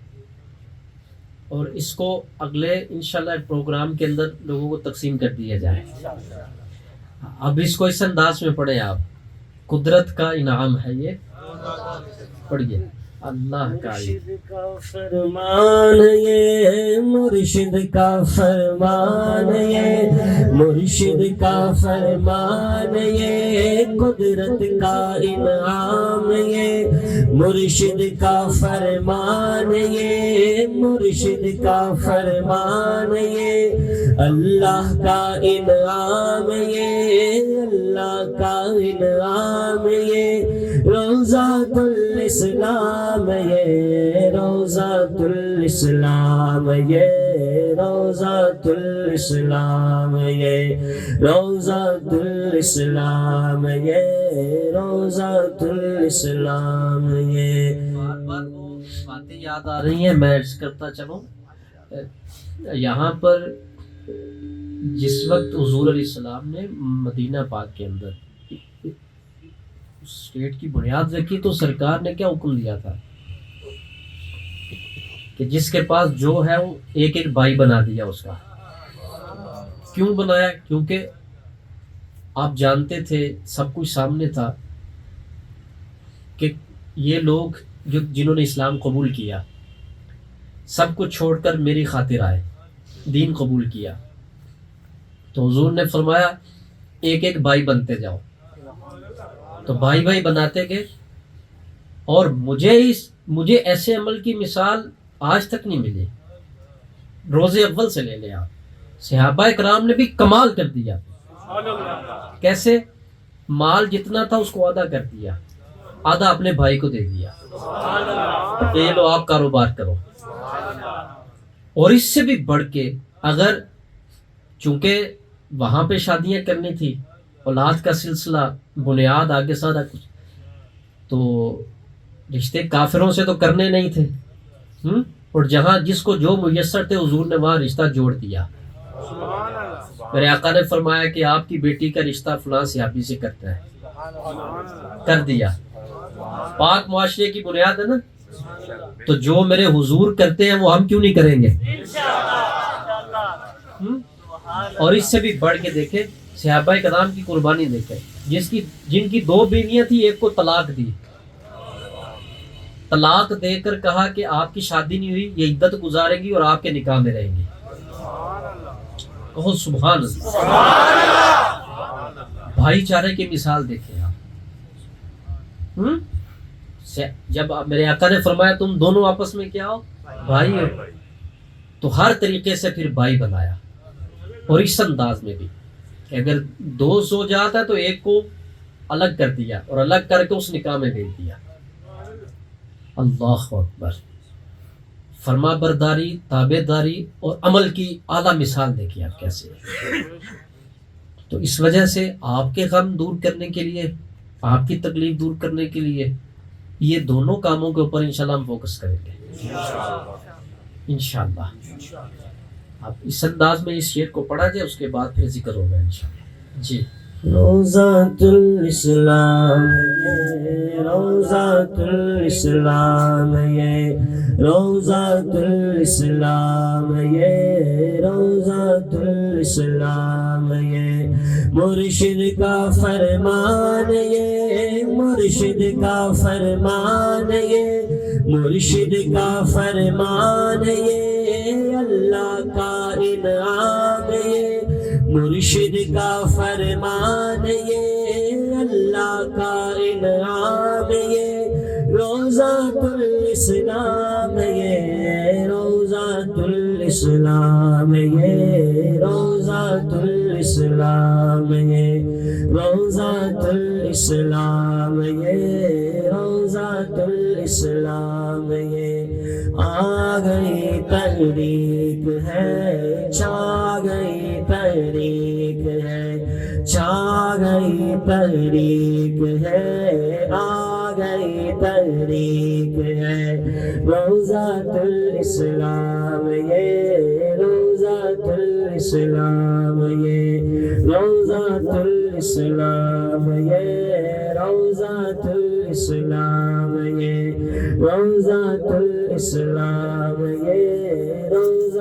اور اس کو اگلے انشاءاللہ پروگرام کے اندر لوگوں کو تقسیم کر دیا جائے. اب اس کو اس انداز میں پڑھیں آپ. قدرت کا انعام ہے یہ. پڑھیے. اللہ کا مرشد کا فرمان یہ مرشد کا فرمان یہ مرشد کا فرمان یہ قدرت کا انعام یہ مرشد کا فرمان یہ مرشد کا فرمان یہ اللہ کا انعام یہ اللہ کا انعام یہ روضۃ الاسلام یہ روضۃ الاسلام یہ روضۃ الاسلام یہ روضۃ الاسلام یہ روضۃ الاسلام یہ. بار بار وہ باتیں یاد آ رہی ہیں. میں عرض کرتا چلوں یہاں پر جس وقت حضور علیہ السلام نے مدینہ پاک کے اندر اسٹیٹ کی بنیاد رکھی تو سرکار نے کیا حکم دیا تھا کہ جس کے پاس جو ہے وہ ایک ایک بھائی بنا دیا اس کا. کیوں بنایا؟ کیونکہ آپ جانتے تھے سب کچھ سامنے تھا کہ یہ لوگ جنہوں نے اسلام قبول کیا سب کچھ چھوڑ کر میری خاطر آئے دین قبول کیا تو حضور نے فرمایا ایک ایک بھائی بنتے جاؤ. تو بھائی بھائی بناتے گئے اور مجھے ایسے عمل کی مثال آج تک نہیں ملی. روز اول سے لے لیں آپ. صحابہ کرام نے بھی کمال کر دیا. کیسے؟ مال جتنا تھا اس کو آدھا کر دیا, آدھا اپنے بھائی کو دے دیا کہ یہ لو آپ کاروبار کرو. اور اس سے بھی بڑھ کے اگر چونکہ وہاں پہ شادیاں کرنی تھی, اولاد کا سلسلہ, بنیاد آگے سارا کچھ, تو رشتے کافروں سے تو کرنے نہیں تھے, اور جہاں جس کو جو میسر تھے حضور نے وہاں رشتہ جوڑ دیا. میرے آقا نے فرمایا کہ آپ کی بیٹی کا رشتہ فلاں صحابی سے کرتا ہے, کر دیا. پاک معاشرے کی بنیاد ہے نا, تو جو میرے حضور کرتے ہیں وہ ہم کیوں نہیں کریں گے؟ اور اس سے بھی بڑھ کے دیکھیں صحابہ کرام کی قربانی دیکھیں, جن کی 2 بیویاں تھیں, ایک کو طلاق دی, طلاق دے کر کہا کہ آپ کی شادی نہیں ہوئی, یہ عدت گزارے گی اور آپ کے نکاح میں رہیں گی. کہو سبحان اللہ. بھائی چارے کی مثال دیکھیں آپ. جب میرے آقا نے فرمایا تم دونوں آپس میں کیا ہو, بھائی ہو, تو ہر طریقے سے پھر بھائی بنایا. اور اس انداز میں بھی کہ اگر 2 زوجات ہے تو ایک کو الگ کر دیا اور الگ کر کے اس نکاح میں بھیج دیا. اللہ اکبر. فرما برداری, تابع داری اور عمل کی اعلیٰ مثال دیکھیے آپ کیسے. تو اس وجہ سے آپ کے غم دور کرنے کے لیے, آپ کی تکلیف دور کرنے کے لیے یہ دونوں کاموں کے اوپر انشاءاللہ ہم فوکس کریں گے انشاءاللہ. اب اس انداز میں اس شعر کو پڑھا جائے, اس کے بعد پھر ذکر ہوگا انشاءاللہ. جی. روضۃ الاسلام یہ روضۃ الاسلام یہ روضۃ الاسلام یہ روضۃ الاسلام یہ مرشد کا فرمان یہ مرشد کا فرمان یہ مرشد کا فرمان یہ اللہ کا انعام یہ مرشد کا فرمان یہ اللہ کا انعام یہ روضۃ الاسلام یہ روضۃ الاسلام یہ روضۃ الاسلام یہ روضۃ الاسلام یہ روضۃ الاسلام یہ آ گئی تحریک ہے چھا گئی تحریک تحریک ہے، چھا گئی تحریک ہے، آ گئی تحریک ہے، روضۃ الاسلام یہ روضۃ الاسلام یہ روضۃ الاسلام یہ روضۃ الاسلام یہ روضۃ الاسلام یہ روضۃ